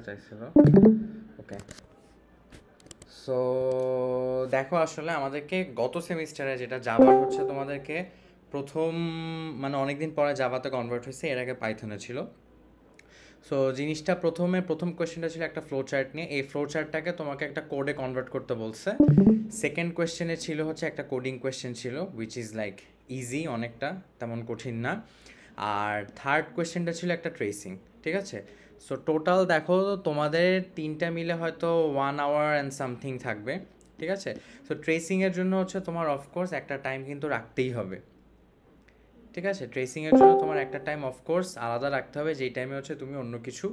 চাইছিল। ওকে, সো দেখো আসলে আমাদেরকে গত সেমিস্টারে যেটা জাভার হচ্ছে তোমাদেরকে প্রথম মানে অনেকদিন পরে জাভাতে কনভার্ট হয়েছে, এর আগে পাইথনে ছিল। সো জিনিসটা প্রথম কোয়েশ্চেনটা ছিল একটা ফ্লো চার্ট নিয়ে, এই ফ্লো চার্টটাকে তোমাকে একটা কোডে কনভার্ট করতে বলছে। সেকেন্ড কোয়েশ্চেনে ছিল হচ্ছে একটা কোডিং কোয়েশ্চেন ছিল, উইচ ইজ লাইক ইজি অনেকটা, তেমন কঠিন না। আর থার্ড কোয়েশ্চেনটা ছিল একটা ট্রেসিং, ঠিক আছে? সো টোটাল দেখো তোমাদের তিনটা মিলে হয়তো 1 আওয়ার অ্যান্ড সামথিং থাকবে, ঠিক আছে? সো ট্রেসিংয়ের জন্য হচ্ছে তোমার অফকোর্স একটা টাইম কিন্তু রাখতেই হবে, ঠিক আছে? ট্রেসিংয়ের জন্য তোমার একটা টাইম অফকোর্স আলাদা রাখতে হবে, যেই টাইমে হচ্ছে তুমি অন্য কিছু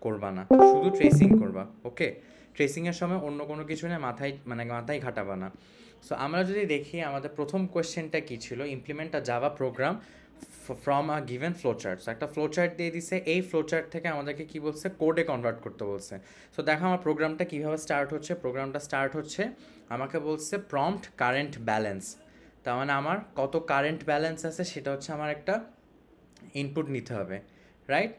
করবা না, শুধু ট্রেসিং করবা। ওকে, ট্রেসিংয়ের সময় অন্য কোনো কিছু নিয়ে মাথায় ঘাটাবা না। সো আমরা যদি দেখি আমাদের প্রথম কোয়েশ্চেনটা কী ছিল, implement a Java program from a given flow chart. So একটা ফ্লো চার্ট দিয়ে দিছে, এই ফ্লো চার্ট থেকে আমাদেরকে কী বলছে, কোডে কনভার্ট করতে বলছে। সো দেখো আমার প্রোগ্রামটা কীভাবে স্টার্ট হচ্ছে। প্রোগ্রামটা স্টার্ট হচ্ছে, আমাকে বলছে প্রম্পট কারেন্ট ব্যালেন্স। তার মানে আমার কত কারেন্ট ব্যালেন্স আছে সেটা হচ্ছে আমার একটা ইনপুট নিতে হবে, রাইট?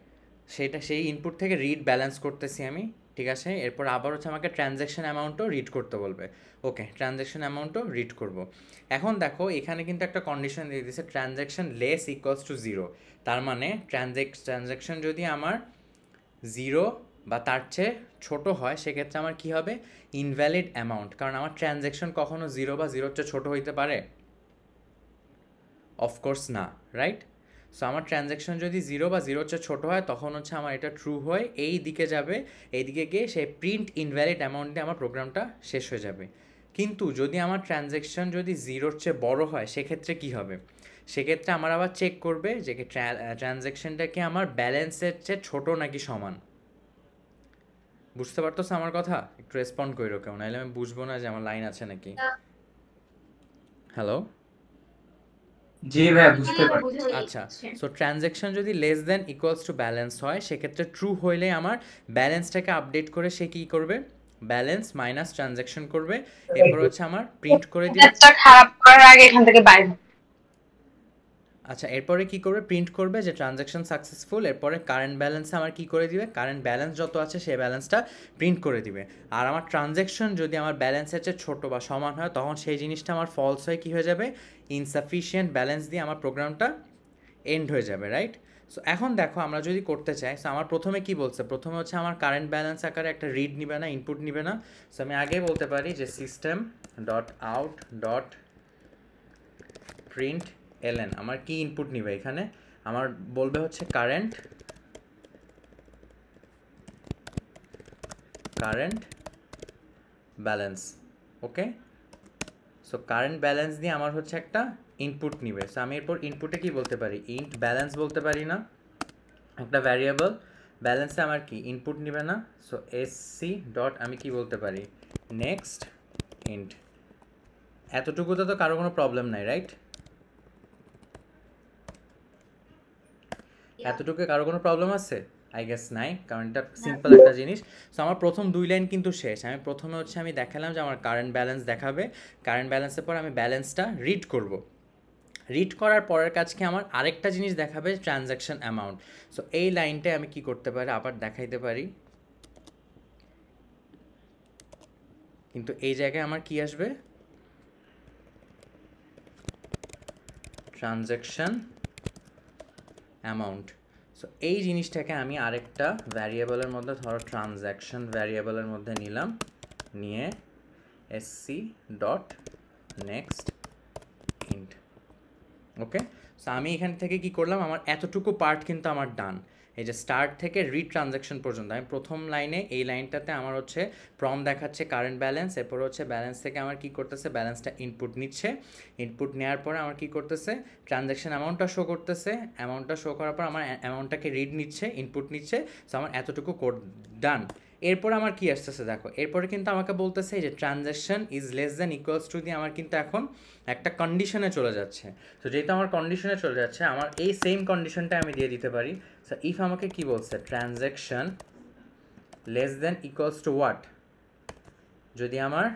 সেই ইনপুট থেকে রিড ব্যালেন্স করতেছি আমি, ঠিক আছে? এরপর আবার হচ্ছে আমাকে ট্রানজ্যাকশন অ্যামাউন্টও রিড করতে বলবে। ওকে, ট্রানজ্যাকশন অ্যামাউন্টও রিড করব। এখন দেখো এখানে কিন্তু একটা কন্ডিশন দিয়ে দিয়েছে, transaction less equals to zero. তার মানে ট্রানজ্যাকশন যদি আমার জিরো বা তার চেয়ে ছোটো হয়, সেক্ষেত্রে আমার কী হবে, ইনভ্যালিড অ্যামাউন্ট। কারণ আমার ট্রানজ্যাকশন কখনো জিরো বা জিরোর চেয়ে ছোটো হইতে পারে? অফকোর্স না, রাইট? সো আমার ট্রানজ্যাকশন যদি জিরো বা জিরোর চেয়ে ছোটো হয়, তখন হচ্ছে আমার এটা ট্রু হয়ে এই দিকে যাবে, এই দিকে গিয়ে সেই প্রিন্ট ইনভ্যালিড অ্যামাউন্ট দিয়ে আমার প্রোগ্রামটা শেষ হয়ে যাবে। কিন্তু যদি আমার ট্রানজ্যাকশন যদি জিরোর চেয়ে বড় হয়, সেক্ষেত্রে কী হবে? সেক্ষেত্রে আমার আবার চেক করবে যে ট্রানজ্যাকশনটা কি আমার ব্যালেন্সের চেয়ে ছোটো নাকি সমান। বুঝতে পারতো আমার কথা? একটু রেসপন্ড করো কেউ, নাহলে আমি বুঝবো না যে আমার লাইন আছে নাকি। হ্যালো? জি ভাইয়া, বুঝতে পারছি। আচ্ছা, সো ট্রানজ্যাকশন যদি less than equals to balance হয়, সেক্ষেত্রে ট্রু হইলে আমার ব্যালেন্সটাকে আপডেট করে সে কী করবে, ব্যালেন্স মাইনাস ট্রানজ্যাকশন করবে। এরপর হচ্ছে আমার প্রিন্ট করে দিবে। নেটটা খারাপ করার আগে এখান থেকে বাইরে। আচ্ছা, এরপরে কি করবে, প্রিন্ট করবে যে ট্রানজ্যাকশন সাকসেসফুল। এরপরে কারেন্ট ব্যালেন্সে আমার কি করে দিবে, কারেন্ট ব্যালেন্স যত আছে সেই ব্যালেন্সটা প্রিন্ট করে দিবে। আর আমার ট্রানজ্যাকশন যদি আমার ব্যালেন্সের চেয়ে ছোটো বা সমান হয়, তখন সেই জিনিসটা আমার ফলস হয়ে কী হয়ে যাবে, ইনসাফিসিয়েন্ট ব্যালেন্স দিয়ে আমার প্রোগ্রামটা এন্ড হয়ে যাবে, রাইট? সো এখন দেখো আমরা যদি করতে চাই, সো আমার প্রথমে কি বলছে, প্রথমে হচ্ছে আমার কারেন্ট ব্যালেন্স আকারে একটা রিড নিবে না, ইনপুট নিবে না। সো আমি আগে বলতে পারি যে system dot out dot print LN আমার কি ইনপুট নিবে এখানে, আমার বলবে হচ্ছে current balance. Okay, so current balance দিয়ে আমার হচ্ছে একটা ইনপুট নিবে। সো আমি এরপর ইনপুটে কি বলতে পারি, ইন্ট ব্যালেন্স বলতে পারি না, একটা ভ্যারিয়েবল ব্যালেন্সে আমার কি ইনপুট নিবে না। সো এসসি ডট আমি কি বলতে পারি, নেক্সট ইন্ট। এতটুকুতে তো কারো কোনো প্রবলেম নাই, রাইট? এতটুকু কারো কোনো প্রবলেম আছে? আই গেস নাই, কারণ এটা সিম্পল একটা জিনিস। সো আমার প্রথম 2 লাইন কিন্তু শেষ। আমি প্রথমে হচ্ছে আমি দেখালাম যে আমার কারেন্ট ব্যালেন্স দেখাবে, কারেন্ট ব্যালেন্সের পর আমি ব্যালেন্সটা রিড করব। রিড করার পরের কাজকে আমার আরেকটা জিনিস দেখাবে, ট্রানজ্যাকশন অ্যামাউন্ট। সো এই লাইনটায় আমি কি করতে পারি, আবার দেখাইতে পারি, কিন্তু এই জায়গায় আমার কি আসবে, ট্রানজ্যাকশন অ্যামাউন্ট। সো এই জিনিসটাকে আমি আরেকটা ভ্যারিয়েবলের মধ্যে, ধরো ট্রানজ্যাকশন ভ্যারিয়েবলের মধ্যে নিলাম, নিয়ে এসসি ডট নেক্সট ইন্ট। ওকে, সো আমি এখান থেকে কি করলাম, আমার এতটুকু পার্ট কিন্তু আমার ডান। এই যে স্টার্ট থেকে রিড ট্রানজ্যাকশন পর্যন্ত আমি প্রথম লাইনে, এই লাইনটাতে আমার হচ্ছে প্রম দেখাচ্ছে কারেন্ট ব্যালেন্স, এরপর হচ্ছে ব্যালেন্স থেকে আমার কি করতেছে, ব্যালেন্সটা ইনপুট নিচ্ছে। ইনপুট নেওয়ার পরে আমার কি করতেছে, ট্রানজ্যাকশন অ্যামাউন্টটা শো করতেছে, অ্যামাউন্টটা শো করার পর আমার অ্যামাউন্টটাকে রিড নিচ্ছে, ইনপুট নিচ্ছে। সো আমার এতটুকু কোড ডান। এরপর আমার কি আসতেছে দেখো, এরপরে কিন্তু আমাকে বলতেছে যে transaction is less than equals to দিয়ে আমার কিন্তু এখন একটা কন্ডিশনে চলে যাচ্ছে। তো যেহেতু আমার কন্ডিশনে চলে যাচ্ছে, আমার এই সেম কন্ডিশনটা আমি দিয়ে দিতে পারি। সো ইফ আমাকে কি বলছে, transaction less than equals to what, যদি আমার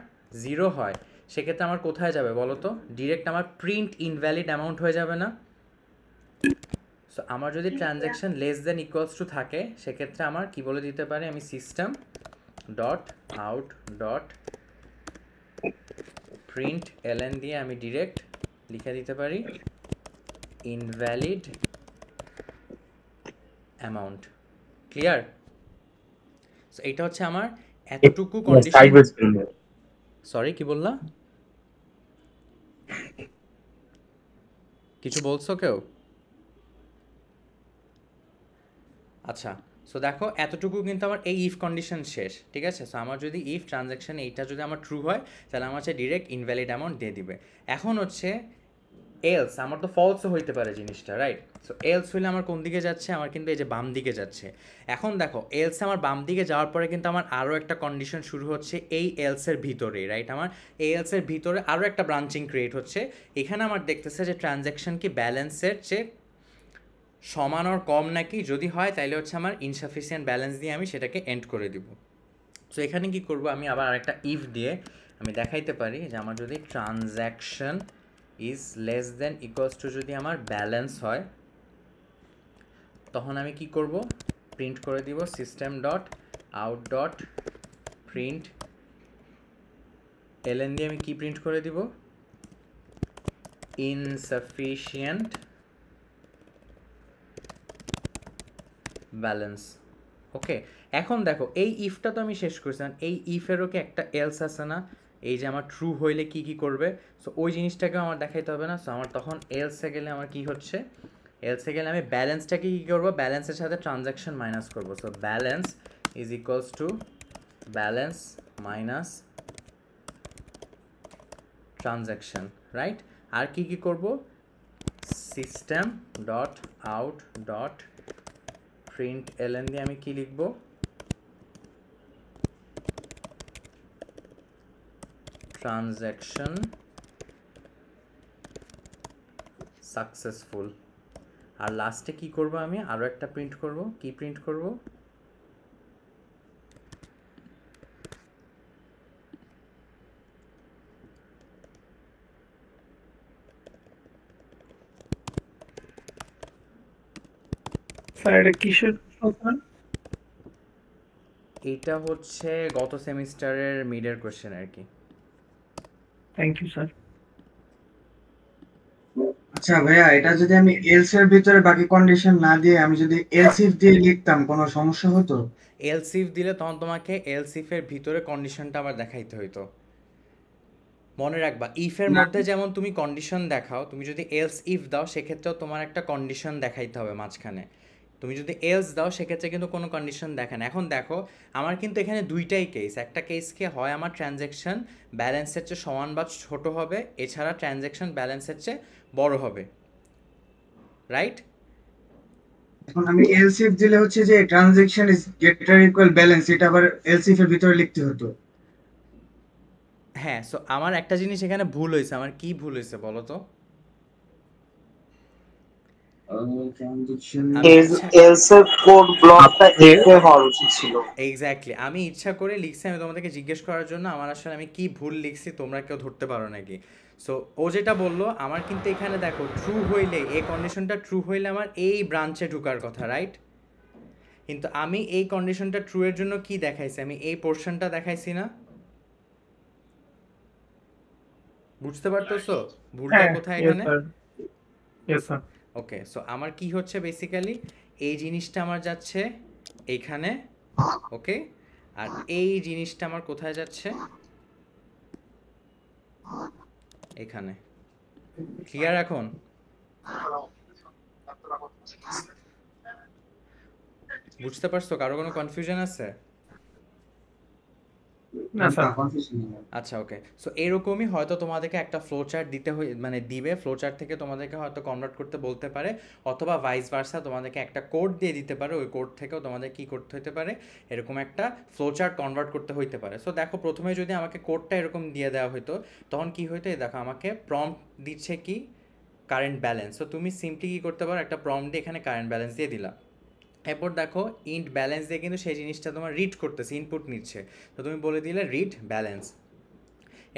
জিরো হয়, সেক্ষেত্রে আমার কোথায় যাবে বলো তো, ডিরেক্ট আমার প্রিন্ট ইনভ্যালিড অ্যামাউন্ট হয়ে যাবে না? সো আমার যদি transaction less than equals to থাকে সেক্ষেত্রে আমার কি বলে দিতে পারি আমি system dot out dot print LN দিয়ে আমি ডিরেক্ট লিখে দিতে পারি ইনভ্যালিড অ্যামাউন্ট। ক্লিয়ার? সো এটা হচ্ছে আমার এতটুকু কন্ডিশন। সরি কি বললা? কিছু বলছো কেউ? আচ্ছা, সো দেখো এতটুকু কিন্তু আমার এই ইফ কন্ডিশন শেষ, ঠিক আছে? সো আমার যদি ইফ ট্রানজ্যাকশন এইটা যদি আমার ট্রু হয় তাহলে আমার হচ্ছে ডিরেক্ট ইনভ্যালিড অ্যামাউন্ট দিয়ে দিবে। এখন হচ্ছে এলস, আমার তো ফলসও হইতে পারে জিনিসটা, রাইট? সো এলস হইলে আমার কোন দিকে যাচ্ছে? আমার কিন্তু এই যে বাম দিকে যাচ্ছে। এখন দেখো এলস আমার বাম দিকে যাওয়ার পরে কিন্তু আমার আরও একটা কন্ডিশন শুরু হচ্ছে এই এলসের ভিতরেই, রাইট? আমার এই এলসের ভিতরে আরও একটা ব্রাঞ্চিং ক্রিয়েট হচ্ছে। এখানে আমার দেখতেছে যে ট্রানজ্যাকশন কি ব্যালেন্সের চেয়ে সমান আর কম নাকি, যদি হয় তাহলে হচ্ছে আমার ইনসাফিসিয়েন্ট ব্যালেন্স দিয়ে আমি সেটাকে এন্ড করে দিব। সো এখানে কি করব, আমি আবার আরেকটা ইফ দিয়ে আমি দেখাইতে পারি যে আমার যদি transaction is less than equals two যদি আমার ব্যালেন্স হয় তখন আমি কি করব, প্রিন্ট করে দিব system dot out dot print LN দিয়ে আমি কি প্রিন্ট করে দিব, ইনসাফিসিয়েন্ট ব্যালেন্স। ওকে, এখন দেখো এই ইফটা তো আমি শেষ করছিলাম, এই ইফেরও কি একটা এলস আছে না? এই যে আমার ট্রু হইলে কি কি করবে, সো ওই জিনিসটাকে আমার দেখাইতে হবে না? সো আমার তখন এলসে গেলে আমার কি হচ্ছে, এলসে গেলে আমি ব্যালেন্সটাকে কী করবো, ব্যালেন্সের সাথে ট্রানজ্যাকশন মাইনাস করবো। So balance is equals to balance minus transaction, right? আর কি কি করব, system dot out dot print LN দিয়ে আমি কি লিখব, ট্রানজ্যাকশন সাকসেসফুল। আর লাস্টে কি করব, আমি আরও একটা প্রিন্ট করব। কি প্রিন্ট করব, স্যার এটা কিসের প্রশ্ন? এইটা হচ্ছে গত সেমিস্টারের মিডের কোশ্চেন আর কি। Thank you sir. আচ্ছা ভাইয়া, এটা যদি আমি এলস এর ভিতরে বাকি কন্ডিশন না দিয়ে আমি যদি এলস ইফ দিয়ে লিখতাম কোনো সমস্যা হতো? এলসিফ দিলে তখন তোমাকে এলসিফের ভিতরে কন্ডিশনটা আবার দেখাইতে হইতো। মনে রাখবা ইফের না, মধ্যে যেমন তুমি কন্ডিশন দেখাও, তুমি যদি এলস ইফ দাও সেক্ষেত্রেও তোমার একটা কন্ডিশন দেখাইতে হবে মাঝখানে। তুমি যদি এলস দাও সেক্ষেত্রে কিন্তু কোনো কন্ডিশন দেখে না। এখন দেখো আমার কিন্তু এখানে দুইটাই কেস, একটা কেসকে হয় আমার ট্রানজ্যাকশন ব্যালেন্সের চেয়ে সমান বা ছোট হবে, এছাড়া ট্রানজ্যাকশন ব্যালেন্সের চেয়ে বড় হবে, রাইট? এখন আমি এলস ইফ দিলে হচ্ছে যে transaction is greater equal balance, এটা আবার এলস ইফ এর ভিতরে লিখতে হতো। হ্যাঁ, সো আমার একটা জিনিস এখানে ভুল হয়েছে। আমার কি ভুল হয়েছে বলো তো? ট্রানজাকশন আমি ইচ্ছা এলস এর কোড ব্লকটা এফে হওয়া উচিত ছিল। এক্স্যাক্টলি আমি ইচ্ছা করে লিখছি, আমি তোমাদেরকে জিজ্ঞেস করার জন্য আমার আসলে আমি কি ভুল লিখছি তোমরা কেউ ধরতে পারো নাকি। সো ও যেটা বললো আমার কিন্তু এখানে দেখো ট্রু হইলে, এই কন্ডিশনটা ট্রু হইলে আমার এই ব্রাঞ্চে ঢোকার কথা, রাইট? কিন্তু আমি এই কন্ডিশনটা ট্রু এর জন্য কি দেখাইছি, আমি এই পোর্শনটা দেখাইছি না? বুঝতে পারতেছো ভুলটা হ্যাঁ কোথায় ইয়েস এখানে? Sir, yes sir. Okay, so আমার কি হচ্ছে বেসিক্যালি এই জিনিসটা আমার যাচ্ছে এইখানে, ওকে? আর এই জিনিসটা আমার কোথায় যাচ্ছে, এখানে। ক্লিয়ার এখন? বুঝতে পারছো? কারো কোনো কনফিউশন আছে? না স্যার। আচ্ছা, ওকে। সো এরকমই হয়তো তোমাদেরকে একটা ফ্লো চার্ট দিতে মানে দিবে, ফ্লো চার্ট থেকে তোমাদেরকে হয়তো কনভার্ট করতে বলতে পারে, অথবা ভাইস ভার্সা তোমাদেরকে একটা কোড দিয়ে দিতে পারে, ওই কোড থেকেও তোমাদের কি করতে হতে পারে, এরকম একটা ফ্লো চার্ট কনভার্ট করতে হইতে পারে। সো দেখো প্রথমে যদি আমাকে কোডটা এরকম দিয়ে দেওয়া হতো তখন কি হইতো, এই দেখো আমাকে প্রম্পট দিচ্ছে কি কারেন্ট ব্যালেন্স। সো তুমি সিম্পলি কী করতে পারো, একটা প্রম্পট দিয়ে এখানে কারেন্ট ব্যালেন্স দিয়ে দিলা। এরপর দেখো ইন্ট ব্যালেন্স দিয়ে কিন্তু সেই জিনিসটা তোমার রিড করতেছে, ইনপুট নিচ্ছে। তো তুমি বলে দিলে রিড ব্যালেন্স।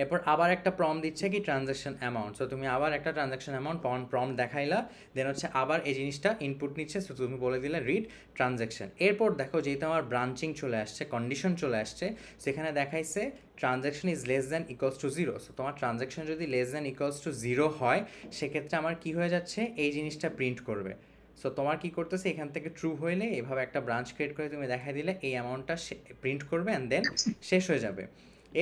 এরপর আবার একটা প্রম দিচ্ছে কি ট্রানজ্যাকশন অ্যামাউন্ট। সো তুমি আবার একটা ট্রানজ্যাকশন অ্যামাউন্ট প্রম দেখাইলা, দেন হচ্ছে আবার এই জিনিসটা ইনপুট নিচ্ছে, সো তুমি বলে দিলে রিড ট্রানজ্যাকশন। এরপর দেখো যেহেতু আমার ব্রাঞ্চিং চলে আসছে, কন্ডিশন চলে আসছে, সেখানে দেখাইছে transaction is less than equals to zero. So তোমার ট্রানজ্যাকশন যদি less than equals to zero হয়, সেক্ষেত্রে আমার কি হয়ে যাচ্ছে, এই জিনিসটা প্রিন্ট করবে। সো তোমার কি করতেছে, এখান থেকে ট্রু হইলে এভাবে একটা ব্রাঞ্চ ক্রিয়েট করে তুমি দেখাই দিলে এই অ্যামাউন্টটা প্রিন্ট করবে অ্যান্ড দেন শেষ হয়ে যাবে।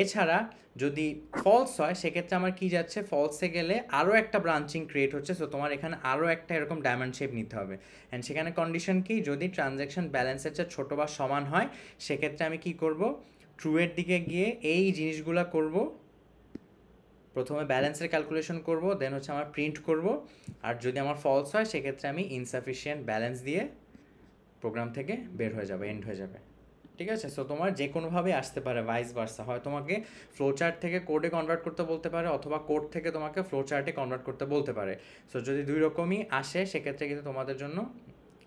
এছাড়া যদি ফলস হয়, সেক্ষেত্রে আমার কি যাচ্ছে, ফলসে গেলে আরও একটা ব্রাঞ্চিং ক্রিয়েট হচ্ছে। সো তোমার এখানে আরও একটা এরকম ডায়মন্ড শেপ নিতে হবে, অ্যান্ড সেখানে কন্ডিশন কি, যদি ট্রানজ্যাকশন ব্যালেন্সের চেয়ে ছোটো বা সমান হয়, সেক্ষেত্রে আমি কি করব, ট্রুয়ের দিকে গিয়ে এই জিনিসগুলো করব, প্রথমে ব্যালেন্সের ক্যালকুলেশন করব, দেন হচ্ছে আমার প্রিন্ট করব, আর যদি আমার ফলস হয় সেক্ষেত্রে আমি ইনসাফিসিয়েন্ট ব্যালেন্স দিয়ে প্রোগ্রাম থেকে বের হয়ে যাবে, এন্ড হয়ে যাবে। ঠিক আছে? সো তোমার যে কোনোভাবে আসতে পারে, ভাইস ভার্সা, হয় তোমাকে ফ্লোচার্ট থেকে কোডে কনভার্ট করতে বলতে পারে, অথবা কোড থেকে তোমাকে ফ্লোচার্টে কনভার্ট করতে বলতে পারে। সো যদি দুই রকমই আসে, সেক্ষেত্রে কিন্তু তোমাদের জন্য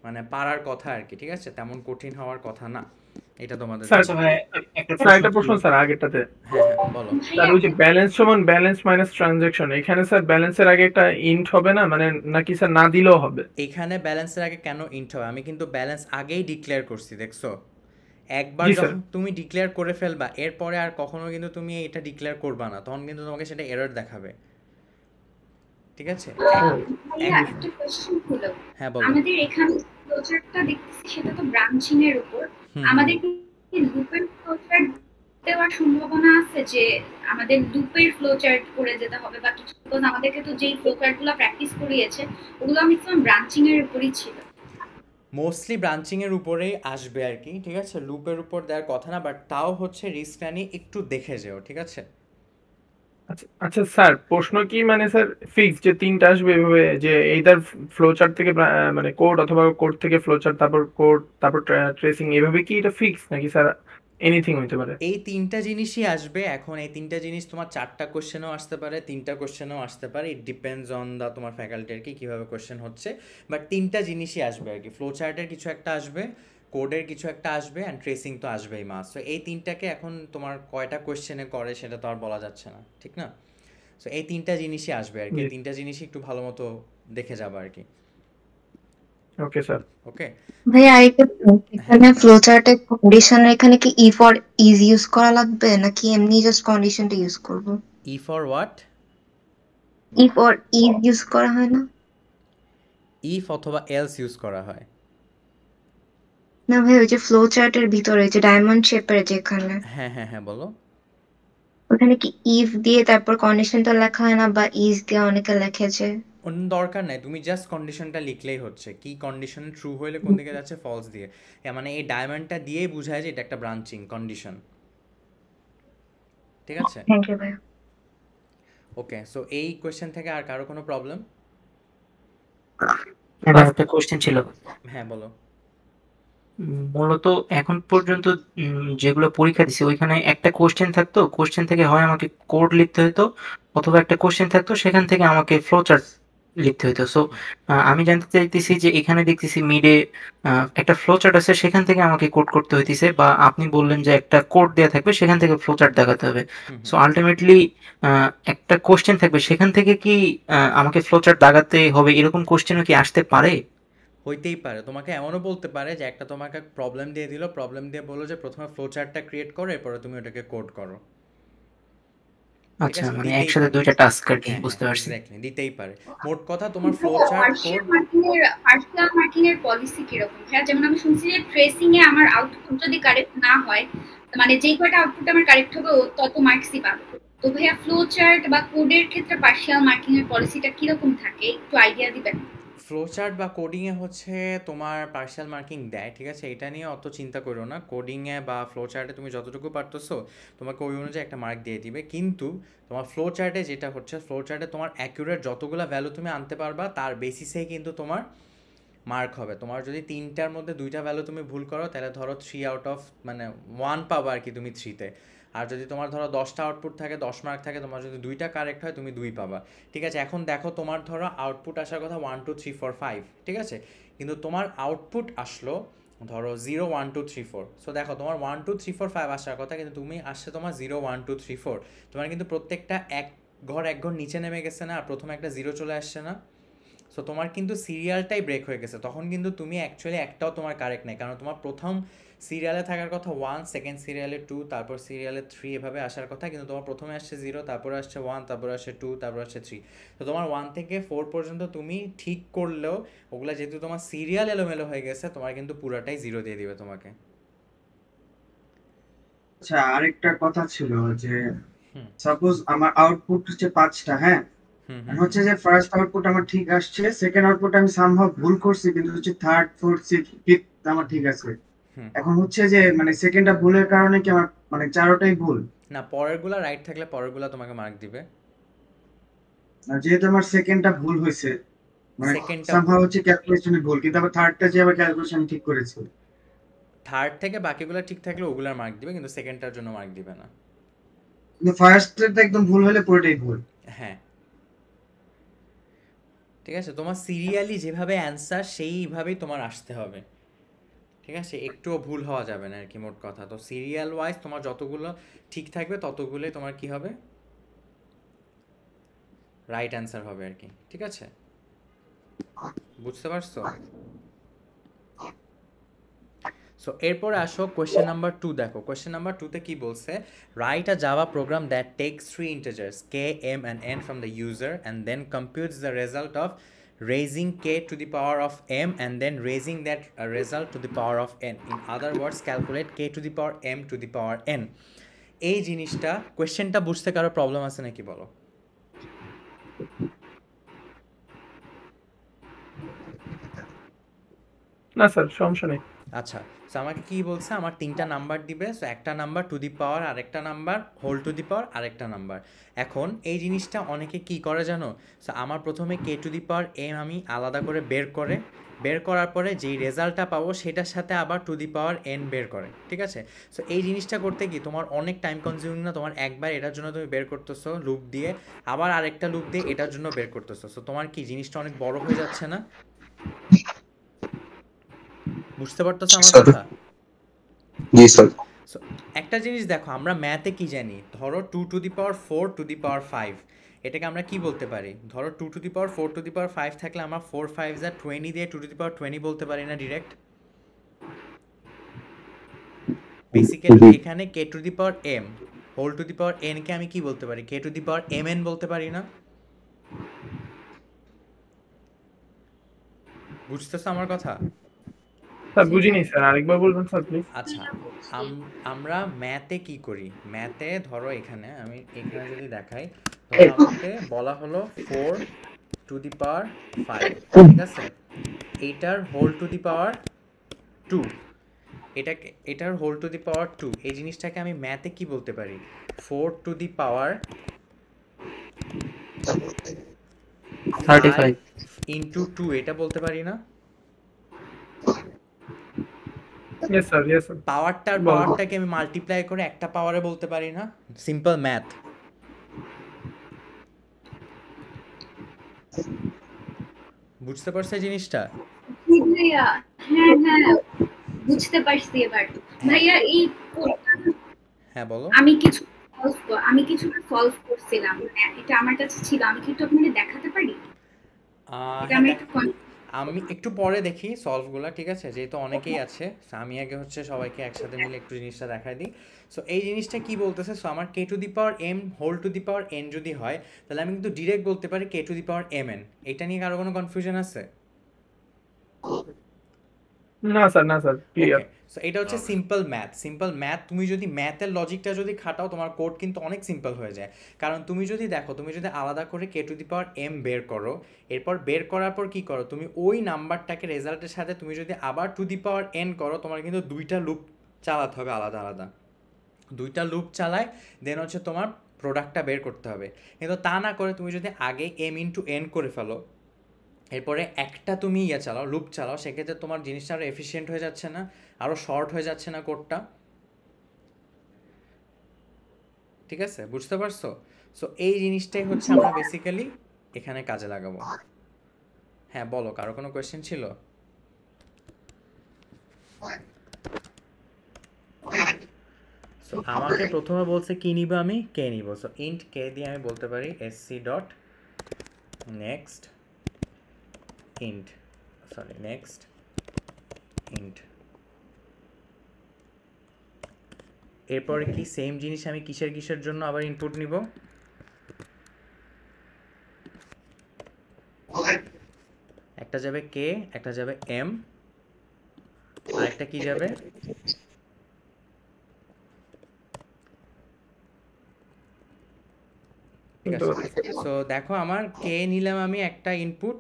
মানে পারার কথা আর কি। ঠিক আছে? তেমন কঠিন হওয়ার কথা না এটা তোমাদের স্যার জন্য। স্যার একটা প্রশ্ন স্যার আগেরটাতে, হ্যাঁ হ্যাঁ বলো। স্যার ওই যে ব্যালেন্স সমান ব্যালেন্স মাইনাস ট্রানজাকশন, এখানে স্যার ব্যালেন্সের আগে একটা ইন্ট হবে না, মানে নাকি স্যার না দিলেও হবে? এখানে ব্যালেন্সের আগে কেন ইন্ট হবে, আমি কিন্তু ব্যালেন্স আগেই ডিক্লেয়ার করছি, দেখছো? একবার জি স্যার। যখন তুমি ডিক্লেয়ার করে ফেলবা, এরপরে আর কখনো কিন্তু তুমি এটা ডিক্লেয়ার করবা না, তখন কিন্তু তোমাকে সেটা এরর দেখাবে। ঠিক আছে? ভাইয়া একটা কোশ্চেন হলো, হ্যাঁ বলো। আমাদের এখানে ফ্লোচার্টটা দেখতেছি সেটা তো ব্রাঞ্চিং এর উপর, আমাদের কি লুপের ফ্লোচার্ট দেওয়ার সম্ভাবনা আছে যে আমাদের লুপের ফ্লোচার্ট করে যেতে হবে বা কিছু? বিকজ আমাদেরকে তো যেই ফ্লোচার্টগুলো প্র্যাকটিস করিয়েছে ওগুলো ম্যাক্সিমাম ব্রাঞ্চিং এর উপরই ছিল। মোস্টলি ব্রাঞ্চিংয়ের উপরেই আসবে আর কি। ঠিক আছে? লুপের উপর দেওয়ার কথা না, বাট তাও হচ্ছে রিস্কটা নিয়ে একটু দেখে যেও। ঠিক আছে? আচ্ছা আচ্ছা স্যার, প্রশ্ন কি মানে স্যার ফিক্স যে তিনটা আসবে এভাবে, যে এইদার ফ্লোচার্ট থেকে মানে কোড, অথবা কোড থেকে ফ্লোচার্ট, তারপর কোড, তারপর ট্রেসিং, এভাবে কি এটা ফিক্স নাকি স্যার এনিথিং হইতে পারে? এই তিনটা জিনিসই আসবে। এখন এই তিনটা জিনিস তোমার চারটা কোশ্চেনও আসতে পারে, তিনটা কোশ্চেনও আসতে পারে, ইট ডিপেন্ডস অন দ্য তোমার ফ্যাকাল্টি আর কি কীভাবে কোশ্চেন হচ্ছে। বাট তিনটা জিনিসই আসবে আর কি, ফ্লো চার্টের কিছু একটা আসবে, কোডের কিছু একটা আসবে, অ্যান্ড ট্রেসিং তো আসবেই মাস। সো এই তিনটাকে এখন তোমার কয়টা কোশ্চেনে করে সেটা তো আর বলা যাচ্ছে না, ঠিক না? সো এই তিনটা জিনিসই আসবে আর কি, এই তিনটা জিনিসই একটু ভালো মতো দেখে যাবে আর কি। Okay sir. ওকে ভাইয়া এখানে ফ্লোচার্টের কন্ডিশনের এখানে কি ই ফর ইজ ইউজ করা লাগবে নাকি এমনি জাস্ট কন্ডিশনটা ইউজ করব? E for what? E for is use করা হয় না? ইফ অথবা এলস ইউজ করা হয়। না ভাই, ওই যে ফ্লোচার্টের ভিতরে যে ডায়মন্ড শেপের যেখানে, হ্যাঁ হ্যাঁ হ্যাঁ বলো। ওখানে কি ইফ দিয়ে তারপর কন্ডিশনটা লেখা হয় না, বা ইজ দিয়ে অনেকে লেখেছে? অন্য দরকার নাই, তুমি জাস্ট কন্ডিশনটা লিখলেই হচ্ছে। কি কন্ডিশন ট্রু হইলে কোন দিকে যাচ্ছে, ফলস দিয়ে। মানে এই ডায়মন্ডটা দিয়েই বোঝায় যে এটা একটা ব্রাঞ্চিং কন্ডিশন। ঠিক আছে? থ্যাংক ইউ ভাইয়া। ওকে, সো এই কোয়েশ্চেন থেকে আর কারো কোনো প্রবলেম? একটা কোশ্চেন ছিল। হ্যাঁ বলো। মূলত এখন পর্যন্ত যেগুলো পরীক্ষা দিছি ওইখানে একটা কোশ্চেন থাকতো, কোশ্চেন থেকে হয় আমাকে কোড লিখতে হতো, অথবা একটা কোশ্চেন থাকতো সেখান থেকে আমাকে ফ্লোচার্ট লিখতে হতো। সো আমি জানতে চাইতেছি যে এখানে দেখতেছি মিডে একটা ফ্লোচার্ট আছে, সেখান থেকে আমাকে কোড করতে হইতেছে, বা আপনি বললেন যে একটা কোড দেওয়া থাকবে সেখান থেকে ফ্লোচার্ট দেখাতে হবে। সো আলটিমেটলি একটা কোশ্চেন থাকবে, সেখান থেকে কি আমাকে ফ্লোচার্ট দাগাতে হবে, এরকম কোশ্চেনও কি আসতে পারে? হইতেই পারে। তোমাকে এমনও বলতে পারে যে একটা তোমাকে প্রবলেম দিয়ে দিল, প্রবলেম দিয়ে বললো যে প্রথমে ফ্লোচার্টটা ক্রিয়েট করো, এরপরে তুমি ওটাকে কোড করো। ঠিক আচ্ছা, আছে? মানে দিতেই একসাথে পারে। দুইটা টাস্ক আর কি, হ্যাঁ বুঝতে হ্যাঁ পারছি। এক্স্যাক্টলি, দিতেই পারে। মোট কথা তোমার ফ্লোচার্ট কোড। পার্সিয়াল মার্কিং এর পলিসি কিরকম? হ্যাঁ, যেমন আমি শুনছি যে ট্রেসিং এ আমার আউটপুট যদি কারেক্ট না হয়, মানে যেই কয়টা আউটপুট আমার কারেক্ট হবে তত মার্কসই পাবো। তো ভাইয়া ফ্লো চার্ট বা কোডের ক্ষেত্রে পার্সিয়াল মার্কিং এর পলিসিটা কিরকম থাকে, একটু আইডিয়া দিবেন? ফ্লোচার্ট বা কোডিংয়ে হচ্ছে তোমার পার্শিয়াল মার্কিং দেয়। ঠিক আছে? এটা নিয়ে অত চিন্তা করো না। কোডিংয়ে বা ফ্লোচার্টে তুমি যতটুকু পারতেছো তোমাকে ওই অনুযায়ী একটা মার্ক দিয়ে দিবে। কিন্তু তোমার ফ্লোচার্টে যেটা হচ্ছে, ফ্লোচার্টে তোমার অ্যাকুরেট যতগুলো ভ্যালু তুমি আনতে পারবা তার বেসিসেই কিন্তু তোমার মার্ক হবে। তোমার যদি তিনটার মধ্যে দুইটা ভ্যালু তুমি ভুল করো, তাহলে ধরো 3 আউট অফ মানে 1 পাবা আর কি তুমি 3-তে। আর যদি তোমার ধরো 10টা আউটপুট থাকে, 10 মার্ক থাকে, তোমার যদি দুইটা কারেক্ট হয় তুমি 2 পাবা। ঠিক আছে? এখন দেখো তোমার ধরো আউটপুট আসার কথা 1 2 3 4 5, ঠিক আছে? কিন্তু তোমার আউটপুট আসলো ধরো 0 1 2 3 4। সো দেখো তোমার 1 2 3 4 5 আসার কথা, কিন্তু তুমি আসছে তোমার 0 1 2 3 4। তোমার কিন্তু প্রত্যেকটা এক ঘর নিচে নেমে গেছে না, আর প্রথমে একটা 0 চলে আসছে না। সো তোমার কিন্তু সিরিয়ালটাই ব্রেক হয়ে গেছে, তখন কিন্তু তুমি অ্যাকচুয়ালি একটাও তোমার কারেক্ট নেই, কারণ তোমার প্রথম সিরিয়ালে থাকার কথা 1, সেকেন্ড সিরিয়ালে 2, তারপর সিরিয়ালে 3, এভাবে আসার কথা, কিন্তু তোমার প্রথমে আসছে 0, তারপরে আসছে 1, তারপরে আসছে 2, তারপর আসছে 3। তো তোমার 1 থেকে 4 পর্যন্ত তুমি ঠিক করলেও ওগুলা যেহেতু তোমার সিরিয়াল এলোমেলো হয়ে গেছে, তোমার কিন্তু পুরাটাই 0 দিয়ে দিবে তোমাকে। আচ্ছা, আরেকটা কথা ছিল যে সাপোজ আমার আউটপুট হচ্ছে 5টা, হ্যাঁ, হচ্ছে যে ফার্স্ট আউটপুট আমার ঠিক আসছে, সেকেন্ড আউটপুট আমি সামহাউ ভুল করছি, কিন্তু হচ্ছে থার্ড ফোর্থ ফিফথ আমার ঠিক আছে। এখন হচ্ছে যে মানে সেকেন্ডটা ভুলের কারণে কি আমার মানে চারোটাই ভুল? না, পরেরগুলা রাইট থাকলে পরেরগুলা তোমাকে মার্ক দিবে। আর যেহেতু আমার সেকেন্ডটা ভুল হয়েছে, মানে সেকেন্ডটা সামহাউ হচ্ছে ক্যালকুলেশনে ভুল, কিন্তু আবার থার্ডটা যে আবার ক্যালকুলেশন ঠিক করেছে। থার্ড থেকে বাকিগুলো ঠিক থাকলে ওগুলার মার্ক দিবে, কিন্তু সেকেন্ডটার জন্য মার্ক দিবে না। কিন্তু ফার্স্টটা একদম ভুল হলে পুরোটাই ভুল। হ্যাঁ, ঠিক আছে, তোমার সিরিয়ালি যেভাবে অ্যান্সার সেইভাবেই তোমার আসতে হবে, ঠিক আছে, একটুও ভুল হওয়া যাবে না আর কি, মোট কথা। তো সিরিয়াল ওয়াইজ তোমার যতগুলো ঠিক থাকবে ততগুলোই তোমার কি হবে, রাইট অ্যান্সার হবে আর কি, ঠিক আছে, বুঝতে পারছো? সো এরপরে আসো কোয়েশ্চেন নাম্বার 2। দেখো কোয়েশ্চেন নাম্বার 2তে কি বলছে, write a Java program that tax 3 integers k, m and n from the user and then computes the result of raising k to the power of m and then raising that result to the power of n. In other words, calculate k to the power m to the power n. এই জিনিসটা কোয়েশ্চেনটা বুঝতে কারো problem আছে নাকি বলো? না sir, সমস্যা নেই। আচ্ছা, সো আমাকে কি বলছে, আমার 3টা নাম্বার দিবে। সো একটা নাম্বার টু দি পাওয়ার, আরেকটা নাম্বার হোল টু দি পাওয়ার, আরেকটা নাম্বার। এখন এই জিনিসটা অনেকে কি করে জানো, সো আমার প্রথমে কে টু দি পাওয়ার এম আমি আলাদা করে বের করার পরে যেই রেজাল্টটা পাবো সেটার সাথে আবার টু দি পাওয়ার এন বের করে, ঠিক আছে। সো এই জিনিসটা করতে কি তোমার অনেক টাইম কনজিউমিং না? তোমার একবার এটার জন্য তুমি বের করতেছো লুপ দিয়ে, আবার আরেকটা লুপ দিয়ে এটার জন্য বের করতেছো। সো তোমার কি জিনিসটা অনেক বড় হয়ে যাচ্ছে না? বুঝতে পারতেছো আমার কথা? জি স্যার। সো একটা জিনিস দেখো, আমরা ম্যাথে কি জানি, ধরো 2 two the power 4 two the পাওয়ার 5, এটাকে আমরা কি বলতে পারি? ধরো 2 two the power 4 two the পাওয়ার 5 থাকলে আমরা 4 5 যা 20 দিয়ে 2 টু দি পাওয়ার 20 বলতে পারি না ডিরেক্ট? বেসিক্যালি এখানে K to the power M whole to the power N কে আমি কি বলতে পারি? K to the power M N বলতে পারি না? বুঝতেছো আমার কথা? স্যার বুঝিনি স্যার, আরেকবার বলবেন স্যার প্লিজ। আচ্ছা, আমরা ম্যাথে কি করি, ম্যাথে ধরো এখানে আমি এখানে যদি দেখাই, ধরো আমাকে বলা হলো 4 টু দি পাওয়ার 5, ঠিক আছে, এইটার হোল টু দি পাওয়ার 2, এটার হোল টু দি পাওয়ার 2, এই জিনিসটাকে আমি ম্যাথে কি বলতে পারি? 4 টু দি পাওয়ার 35 ইন্টু 2, এটা বলতে পারি না? Yes sir, yes sir. পাওয়ারটাকে আমি মাল্টিপ্লাই করে একটা পাওয়ারে বলতে পারি না? Simple math. বুঝতে পারছো এই জিনিসটা? ভাইয়া হ্যাঁ হ্যাঁ বুঝতে পারছি এবার। ভাইয়া এই হ্যাঁ বলো। আমি কিছু সলভ করছিলাম, এটা আমার কাছে ছিল, আমি কি একটু আপনাকে দেখাতে পারি? আমি একটু পরে দেখি সলভগুলো, ঠিক আছে, যেহেতু অনেকেই আছে, আমি আগে হচ্ছে সবাইকে একসাথে মিলে একটু জিনিসটা দেখাই দিই। সো এই জিনিসটা কি বলতেছে, সো আমার K to the power M whole to the power N যদি হয়, তাহলে আমি কিন্তু ডিরেক্ট বলতে পারি K to the power M N. এটা নিয়ে কারো কোনো কনফিউশন আছে? না স্যার, না স্যার, ক্লিয়ার। সো এটা হচ্ছে সিম্পল ম্যাথ। তুমি যদি ম্যাথের লজিকটা যদি খাটাও, তোমার কোড কিন্তু অনেক সিম্পল হয়ে যায়। কারণ তুমি যদি দেখো, তুমি যদি আলাদা করে কে টু দি পাওয়ার এম বের করো, এরপর বের করার পর কি করো, তুমি ওই নাম্বারটাকে রেজাল্টের সাথে তুমি যদি আবার টু দি পাওয়ার এন করো, তোমার কিন্তু দুইটা লুপ চালাতে হবে আলাদা আলাদা, দুইটা লুপ চালায় দেন হচ্ছে তোমার প্রোডাক্টটা বের করতে হবে। কিন্তু তা না করে তুমি যদি আগে এম ইন্টু এন করে ফেলো, এরপরে একটা তুমি চালাও, লুপ চালাও, সেক্ষেত্রে তোমার জিনিসটা আরও এফিশিয়েন্ট হয়ে যাচ্ছে না, আরও শর্ট হয়ে যাচ্ছে না কোডটা? ঠিক আছে, বুঝতে পারছো? সো এই জিনিসটাই হচ্ছে আমরা বেসিক্যালি এখানে কাজে লাগাবো। হ্যাঁ বলো, কারো কোনো কোয়েশ্চেন ছিল? সো আমাকে প্রথমে বলছে কি নিব, আমি কে নিব। সো ইন্ট কে দিয়ে আমি বলতে পারি sc dot next int, sorry next int. এরপরে কি সেম জিনিস আমি কিসের জন্য আবার ইনপুট নিব, একটা যাবে কে, একটা যাবে এম, আরেকটা কি যাবে ঠিক আছে। সো দেখো আমার কে নিলাম আমি একটা ইনপুট,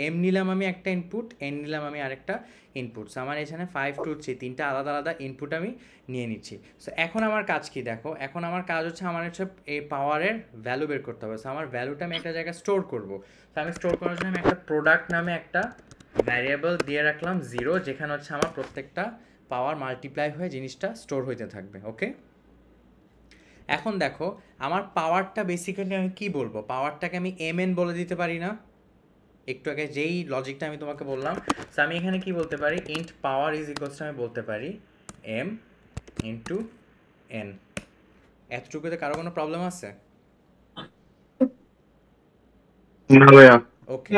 এম নিলাম আমি একটা ইনপুট, এন নিলাম আমি আরেকটা ইনপুট। সো আমার এখানে 5 2 3 তিনটা আলাদা আলাদা ইনপুট আমি নিয়ে নিচ্ছি। সো এখন আমার কাজ কি দেখো, এখন আমার কাজ হচ্ছে আমার হচ্ছে এই পাওয়ারের ভ্যালু বের করতে হবে। সো আমার ভ্যালুটা আমি একটা জায়গায় স্টোর করব। তো আমি স্টোর করার জন্য আমি একটা প্রোডাক্ট নামে একটা ভ্যারিয়েবল দিয়ে রাখলাম 0, যেখানে হচ্ছে আমার প্রত্যেকটা পাওয়ার মাল্টিপ্লাই হয়ে জিনিসটা স্টোর হইতে থাকবে। ওকে, এখন দেখো আমার পাওয়ারটা বেসিক্যালি আমি কি বলবো, পাওয়ারটাকে আমি mn বলে দিতে পারি না, একটু আগে যেই লজিকটা আমি তোমাকে বললাম। সো আমি এখানে কি বলতে পারি, int power is equals to আমি বলতে পারি m ইন্টু n। এতটুকুতে কারো কোনো প্রবলেম আছে? ওকে,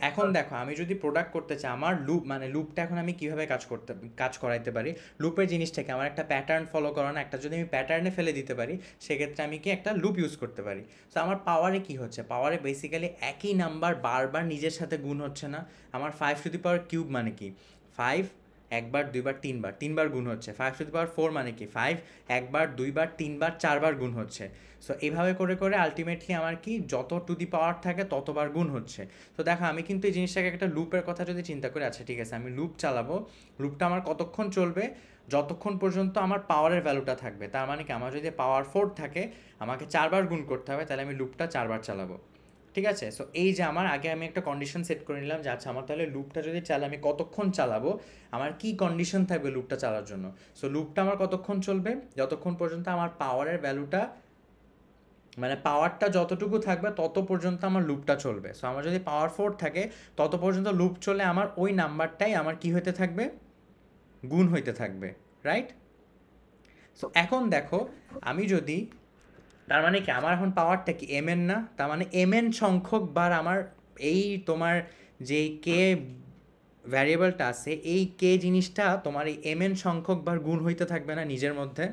এখন দেখো আমি যদি প্রোডাক্ট করতে চাই, আমার লুপ মানে লুপটা এখন আমি কিভাবে কাজ করাইতে পারি, লুপের জিনিসটাকে আমার একটা প্যাটার্ন ফলো করানো, একটা যদি আমি প্যাটার্নে ফেলে দিতে পারি সেক্ষেত্রে আমি কি একটা লুপ ইউজ করতে পারি। সো আমার পাওয়ারে কি হচ্ছে, পাওয়ারে বেসিক্যালি একই নাম্বার বারবার নিজের সাথে গুণ হচ্ছে না। আমার 5 টু দি পাওয়ার কিউব মানে কি 5 একবার দুইবার তিনবার গুণ হচ্ছে। 5 টু দি পাওয়ার 4 মানে কি 5 একবার দুইবার তিনবার চারবার গুণ হচ্ছে। সো এইভাবে করে করে আলটিমেটলি আমার কি যত টু দি পাওয়ার থাকে ততবার গুণ হচ্ছে। তো দেখো আমি কিন্তু এই জিনিসটাকে একটা লুপের কথা যদি চিন্তা করি, আচ্ছা ঠিক আছে আমি লুপ চালাবো, লুপটা আমার কতক্ষণ চলবে, যতক্ষণ পর্যন্ত আমার পাওয়ারের ভ্যালুটা থাকবে। তার মানে কি আমার যদি পাওয়ার 4 থাকে আমাকে 4বার গুণ করতে হবে, তাহলে আমি লুপটা 4বার চালাবো। ঠিক আছে, সো এই যে আমার আগে আমি একটা কন্ডিশন সেট করে নিলাম যে আচ্ছা আমার তাহলে লুপটা যদি চালাই আমি কতক্ষণ চালাবো, আমার কি কন্ডিশন থাকবে লুপটা চালার জন্য। সো লুপটা আমার কতক্ষণ চলবে, যতক্ষণ পর্যন্ত আমার পাওয়ারের ভ্যালুটা মানে পাওয়ারটা যতটুকু থাকবে তত পর্যন্ত আমার লুপটা চলবে। সো আমার যদি পাওয়ার 4 থাকে তত পর্যন্ত লুপ চলে, আমার ওই নাম্বারটাই আমার কি হইতে থাকবে, গুণ হইতে থাকবে, রাইট। সো এখন দেখো আমি যদি, তার মানে কি আমার এখন পাওয়ারটা কি mn না, তার মানে mn সংখ্যক বার আমার এই তোমার যে কে ভ্যারিয়েবলটা আছে এই কে জিনিসটা তোমার এই mn সংখ্যক বার গুণ হইতে থাকবে না নিজের মধ্যে,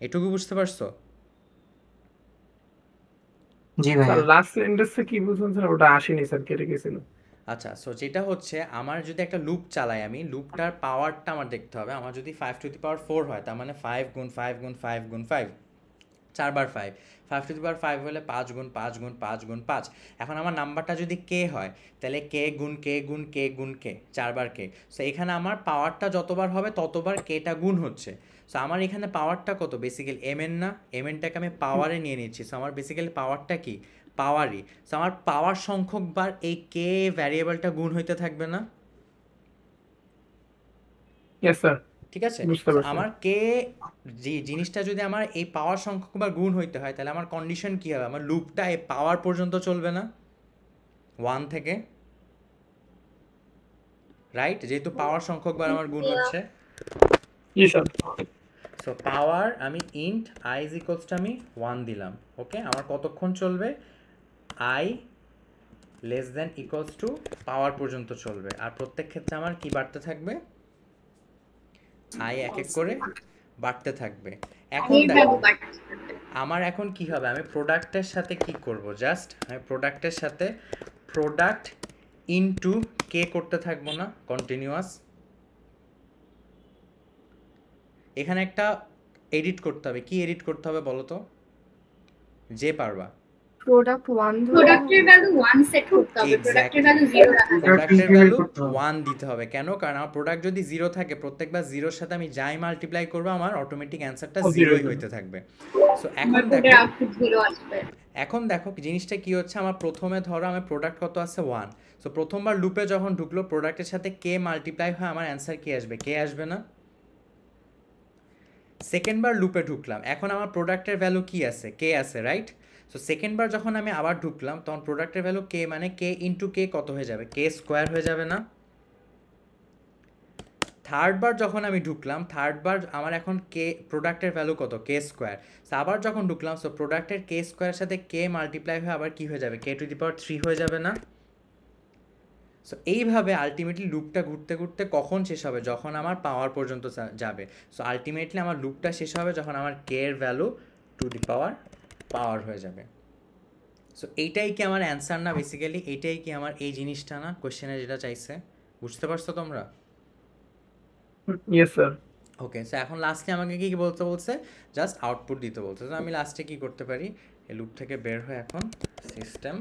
এটুকু বুঝতে পারছো? জি ভাই, লাস্ট সেন্টেন্সে কি বুঝছেন স্যার, ওটা আসেনি স্যার, কেটে গেছিল। আচ্ছা, সো যেটা হচ্ছে আমার যদি একটা লুপ চালাই আমি, লুপটার পাওয়ারটা আমার দেখতে হবে। আমার যদি 5 টু দি পাওয়ার 4 হয় তার মানে 5 গুণ 5 গুণ 5 গুণ 5, 4বার 5, 5 টু দি পাওয়ার 5 হলে 5 গুণ 5 গুণ 5 গুণ 5। এখন আমার নাম্বারটা যদি কে হয় তাহলে কে গুণ কে গুণ কে গুণ কে, 4বার কে। সো এখানে আমার পাওয়ারটা যতবার হবে ততবার কেটা গুণ হচ্ছে। সো আমার এখানে পাওয়ারটা কত, বেসিক্যালি mn না, mnটাকে আমি পাওয়ারে নিয়ে নিচ্ছি। সো আমার বেসিক্যালি পাওয়ারটা কি, পাওয়ারই। সো আমার পাওয়ার সংখ্যক বার এই কে ভ্যারিয়েবলটা গুণ হইতে থাকবে না? ইয়েস স্যার, ঠিক আছে, বুঝতে পারছি। আমার কে যে জিনিসটা যদি আমার এই পাওয়ার সংখ্যক বার গুণ হইতে হয় তাহলে আমার কন্ডিশন কি হবে, আমার লুপটা এই পাওয়ার পর্যন্ত চলবে না 1 থেকে, রাইট, যেহেতু পাওয়ার সংখ্যক বার আমার গুণ হচ্ছে। জি স্যার। সো পাওয়ার আমি int i is equals to আমি 1 দিলাম। ওকে, আমার কতক্ষণ চলবে, i less than equals to power পর্যন্ত চলবে। আর প্রত্যেক ক্ষেত্রে আমার কি বাড়তে থাকবে, i এক এক করে বাড়তে থাকবে। এখন দেখো আমার এখন কি হবে, আমি প্রোডাক্টের সাথে কি করব, জাস্ট আমি প্রোডাক্টের সাথে প্রোডাক্ট ইনটু কে করতে থাকবো না কন্টিনিউয়াস। এখানে একটা এডিট করতে হবে, কি এডিট করতে হবে বলো তো, যে পারবা। প্রোডাক্টের ভ্যালু 1 সেট করতে হবে, প্রোডাক্টের ভ্যালু 0 রাখতে হবে। প্রোডাক্টের ভ্যালু 1 দিতে হবে, কেন, কারণ আমার প্রোডাক্ট যদি 0 থাকে প্রত্যেকবার 0-এর সাথে আমি যাই মাল্টিপ্লাই করব আমার অটোমেটিক অ্যানসারটা 0ই হইতে থাকবে। সো এখন দেখো জিনিসটা কি হচ্ছে, আমার প্রথমে ধরো আমার প্রোডাক্ট কত আছে 1। সো প্রথমবার লুপে যখন ঢুকলো প্রোডাক্টের সাথে কে মাল্টিপ্লাই হয় আমার অ্যানসার কি আসবে, কে আসবে না। সেকেন্ডবার লুপে ঢুকলাম, এখন আমার প্রোডাক্টের ভ্যালু কি আছে, কে আছে, রাইট। সো সেকেন্ডবার যখন আমি আবার ঢুকলাম তখন প্রোডাক্টের ভ্যালু কে, মানে কে ইন্টু কে কত হয়ে যাবে, কে স্কোয়ার হয়ে যাবে না। থার্ড বার যখন আমি ঢুকলাম, থার্ড বার আমার এখন কে প্রোডাক্টের ভ্যালু কত, কে স্কোয়ার। সো আবার যখন ঢুকলাম, সো প্রোডাক্টের কে স্কোয়ারের সাথে কে মাল্টিপ্লাই হয়ে আবার কী হয়ে যাবে, কে টু দি পাওয়ার 3 হয়ে যাবে না? সো এইভাবে আলটিমেটলি লুপটা ঘুরতে ঘুরতে কখন শেষ হবে, যখন আমার পাওয়ার পর্যন্ত যাবে। সো আলটিমেটলি আমার লুপটা শেষ হবে যখন আমার কে এর ভ্যালু টু দি পাওয়ার হয়ে যাবে। সো এইটাই কি আমার অ্যান্সার না? বেসিক্যালি এইটাই কি আমার এই জিনিসটা না কোশ্চেনে যেটা চাইছে? বুঝতে পারছো তোমরা? Yes sir. ওকে, সো এখন লাস্টে আমাকে কি বলতে বলছে, জাস্ট আউটপুট দিতে বলছে। তো আমি লাস্টে কি করতে পারি, এই লুপ থেকে বের হয়ে এখন system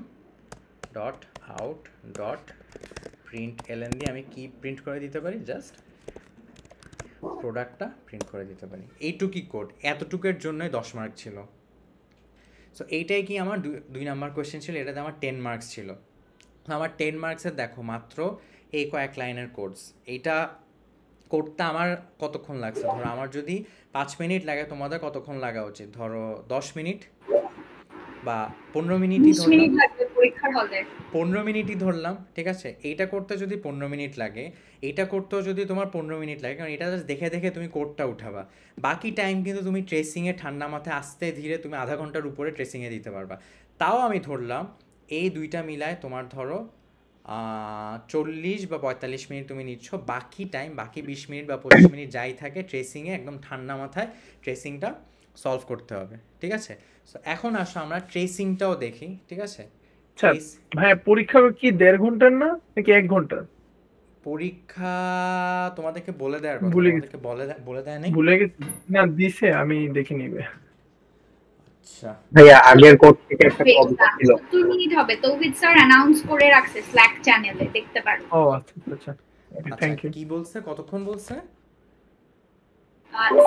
dot out dot print LN দিয়ে আমি কি প্রিন্ট করে দিতে পারি, জাস্ট প্রোডাক্টটা প্রিন্ট করে দিতে পারি। এইটুকুই কোড, এতটুকুর জন্যই 10 মার্ক ছিল। সো এইটাই কি আমার 2 নাম্বার কোয়েশ্চেন ছিল, এটাতে আমার 10 মার্কস ছিল। আমার 10 মার্কসের দেখো মাত্র এই কয়েক লাইনের কোডস, এইটা করতে আমার কতক্ষণ লাগছে? ধরো আমার যদি 5 মিনিট লাগে, তোমাদের কতক্ষণ লাগা উচিত? ধরো 10 মিনিট বা 15 মিনিটই ধরলাম, 15 মিনিটই ধরলাম, ঠিক আছে? এইটা করতে যদি 15 মিনিট লাগে, এইটা করতেও যদি তোমার 15 মিনিট লাগে, কারণ এটা জাস্ট দেখে দেখে তুমি কোডটা উঠাবা। বাকি টাইম কিন্তু তুমি ট্রেসিংয়ে ঠান্ডা মাথায় আস্তে ধীরে তুমি আধা ঘন্টার উপরে ট্রেসিংয়ে দিতে পারবা। তাও আমি ধরলাম এই দুইটা মিলায় তোমার ধরো 40 বা 45 মিনিট তুমি নিচ্ছ, বাকি টাইম, বাকি 20 মিনিট বা 25 মিনিট যাই থাকে ট্রেসিংয়ে একদম ঠান্ডা মাথায় ট্রেসিংটা সলভ করতে হবে, ঠিক আছে? সো এখন আসো আমরা ট্রেসিংটাও দেখি, ঠিক আছে? ভাই পরীক্ষা কি 1.5 ঘন্টার না নাকি 1 ঘন্টা? পরীক্ষা তোমাদেরকে বলে দেওয়ার কথা, তোমাদেরকে বলে দেয় নাই? ভুলে গেছি না, দিছে, আমি দেখে নিবে। আচ্ছা ভাইয়া আগের কোড থেকে একটা প্রবলেম ছিল। 2 মিনিট হবে, তৌহিদ স্যার অ্যানাউন্স করে রাখছে স্ল্যাক চ্যানেলে, দেখতে পারো। ও আচ্ছা আচ্ছা, থ্যাংক ইউ। কি বলছে, কতক্ষণ বলছে?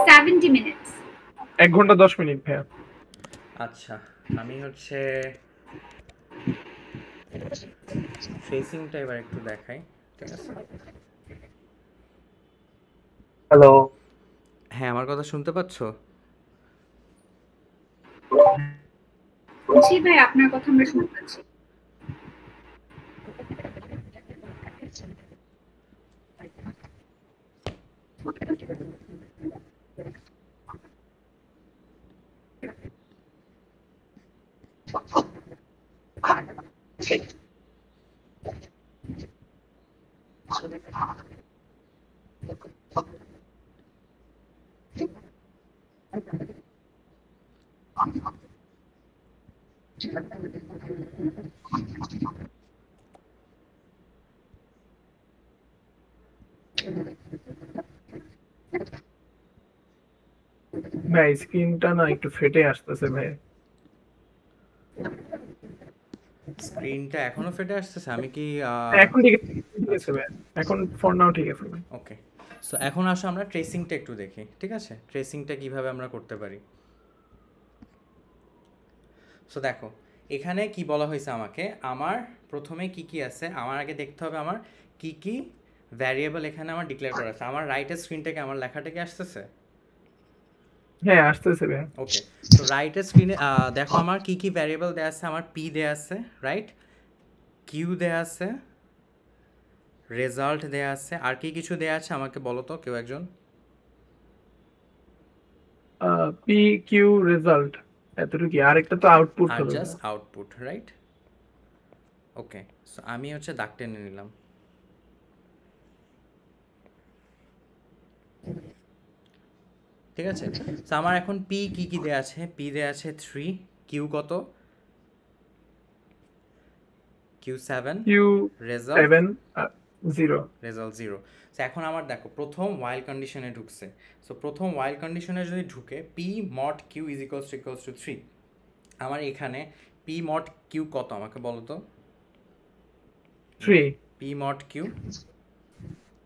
70 মিনিটস, 1 ঘন্টা 10 মিনিট ভাইয়া। আচ্ছা, আমি হচ্ছে ফেসিংটা এবার একটু দেখাই, ঠিক আছে? হ্যালো, হ্যাঁ, আমার কথা শুনতে পাচ্ছো? জি ভাই, আপনার কথা আমরা শুনতে পাচ্ছি। ভাই স্ক্রিনটা না একটু ফেটে আসতেছে ভাই। স্ক্রিনটা এখনো ফেটে আসতেছে? আমি কি এখন ঠিক আছে ভাই, এখন ফর নাও ঠিক আছে ভাই। ওকে, সো এখন আসো আমরা ট্রেসিংটা একটু দেখি, ঠিক আছে? ট্রেসিংটা কিভাবে আমরা করতে পারি। সো দেখো এখানে কি বলা হয়েছে আমাকে, আমার প্রথমে কি কি আছে, আমার আগে দেখতে হবে আমার কি কি ভ্যারিয়েবল এখানে আমার ডিক্লেয়ার করা আছে। আমার রাইটের স্ক্রিনটাকে আমার লেখাটা কি আসতেছে? হ্যাঁ আসতেছে ভাই। ওকে, তো রাইটের স্ক্রিনে দেখো আমার কি কি ভ্যারিয়েবল দেয়া আছে। আমার পি দেয়া আছে, রাইট, কিউ দেয়া আছে, রেজাল্ট দেয়া আছে, আর কি কিছু দেয়া আছে আমাকে বলো তো কেউ একজন। পি কিউ রেজাল্ট এতটুকু, আরেকটা তো আউটপুট আর হবে। Just output, right? Okay, so আমি হচ্ছে দাগ টেনে নিলাম। ঠিক আছে, সো আমার এখন পি কি কি দেয়া আছে, পি দেয়া আছে 3, কিউ কত, Q 7, Q result 7 0, result 0। So এখন আমার দেখো প্রথম ওয়াইল কন্ডিশনে ঢুকছে। সো প্রথম ওয়াইল কন্ডিশনে যদি ঢুকে P mod Q is equals to 3, আমার এখানে পি মড কিউ কত আমাকে বলো তো। 3, পি মড কিউ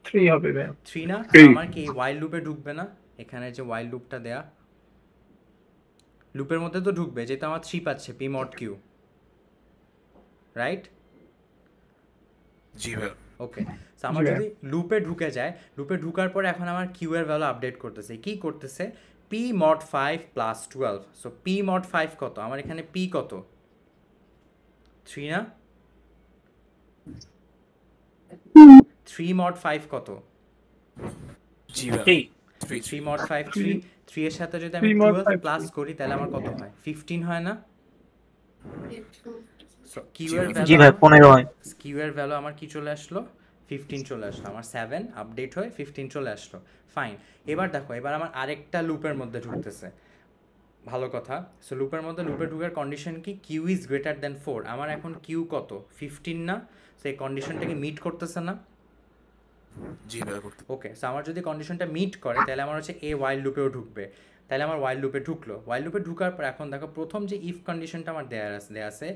3 হবে ভাই। 3 না? আমার কি ওয়াইল লুপে ঢুকবে না? এখানে যে ওয়াইল লুপটা দেয়া, লুপের মধ্যে তো ঢুকবে, যেহেতু আমার 3 পাচ্ছে পি মড কিউ, রাইট? জি ভাই। ওকে, সো আমার যদি লুপে ঢুকে যায়, লুপে ঢুকার পরে এখন আমার কিউ এর ভ্যালু আপডেট করতেছে। কি করতেছে? P mod 5 plus 12। So P mod 5 কত? আমার এখানে পি কত, 3 না? 3 মড 5 কত? জি ভাইয়া। থ্রি 3 mod 5 3, 3 এর সাথে যদি আমি 3 mod 12 5 প্লাস করি তাহলে আমার কত হয়? 15 হয় না? সো কিউ জি এর ভাই। জি ভ্যালু ভাই 15 হয়। কিউ এর ভ্যালু আমার কি চলে আসলো? 15 চলে আসলো। আমার 7 আপডেট হয়ে 15 চলে আসলো। ফাইন। এবার দেখো, এবার আমার আরেকটা লুপের মধ্যে ঢুকতেছে। ভালো কথা। সো লুপের মধ্যে লুপে ঢুকার কন্ডিশন কি? Q is greater than 4। আমার এখন কিউ কত? 15 না? সো এই কন্ডিশনটাকে মিট করতেছে না? জি ভাইয়া করতে। ওকে, সো আমার যদি কন্ডিশনটা মিট করে তাহলে আমার হচ্ছে এ ওয়াইল লুপেও ঢুকবে। তাহলে আমার ওয়াইল লুপে ঢুকলো। ওয়াইল লুপে ঢুকার পর এখন দেখো প্রথম যে ইফ কন্ডিশনটা আমার দেওয়া আছে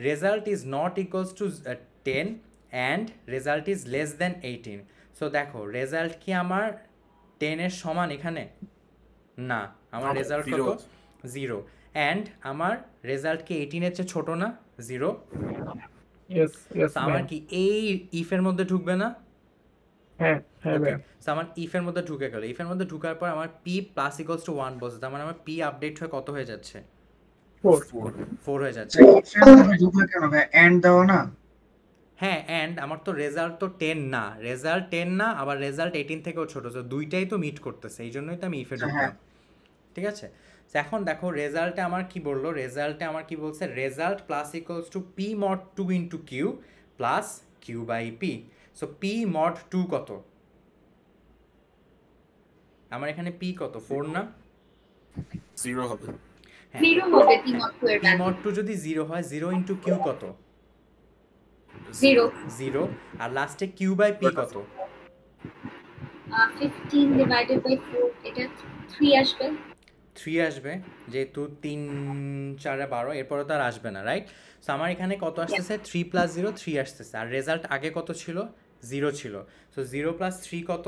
result is not equals to 10 and result is less than 18। So দেখো রেজাল্ট কি আমার 10 এর সমান এখানে? না, আমার রেজাল্ট কত? 0। অ্যান্ড আমার রেজাল্ট কি 18 এর চেয়ে ছোট না? 0। ইয়েস ইয়েস আমার কি এই ইফের মধ্যে ঢুকবে না? হ্যাঁ হ্যাঁ ওকে, ভাইয়া। সো আমার ইফের মধ্যে ঢুকে গেল। ইফের মধ্যে ঢুকার পর আমার পি প্লাস ইকুয়ালস টু 1 বসে, তার মানে আমার পি আপডেট হয়ে কত হয়ে যাচ্ছে? 4 হয়ে যাচ্ছে। ঢুকলো কেন ভাই? এন্ড দাও না। হ্যাঁ, অ্যান্ড আমার তো রেজাল্ট তো 10 না, রেজাল্ট 10 না, আবার রেজাল্ট 18 থেকেও ছোট, সো দুইটাই তো মিট করতেছে, এই জন্যই তো আমি ইফে ঢুকলাম। ঠিক আছে, তো এখন দেখো রেজাল্টে আমার কি বললো? রেজাল্টে আমার কি বলছে? Result plus equals to P mod 2 into Q plus Q by P. So P mod 2 কত? আমার এখানে পি কত? 4 না? 0 হবে। হ্যাঁ, 0 হবে পি মড 2 এর পি ভ্যালু। মড 2 যদি 0 হয়, 0 ইন্টু কিউ কত? 0 0। আর লাস্টে কিউ বাই পি কত? 15 ডিভাইডেড বাই 4, এটা 3 আসবে। 3 আসবে, যেহেতু 3 4 12, এরপরে তো আর আসবে না, রাইট? সো আমার এখানে কত আসতেছে? 3 প্লাস 0 3 আসতেছে। আর রেজাল্ট আগে কত ছিল? 0 ছিল। সো 0 প্লাস 3 কত?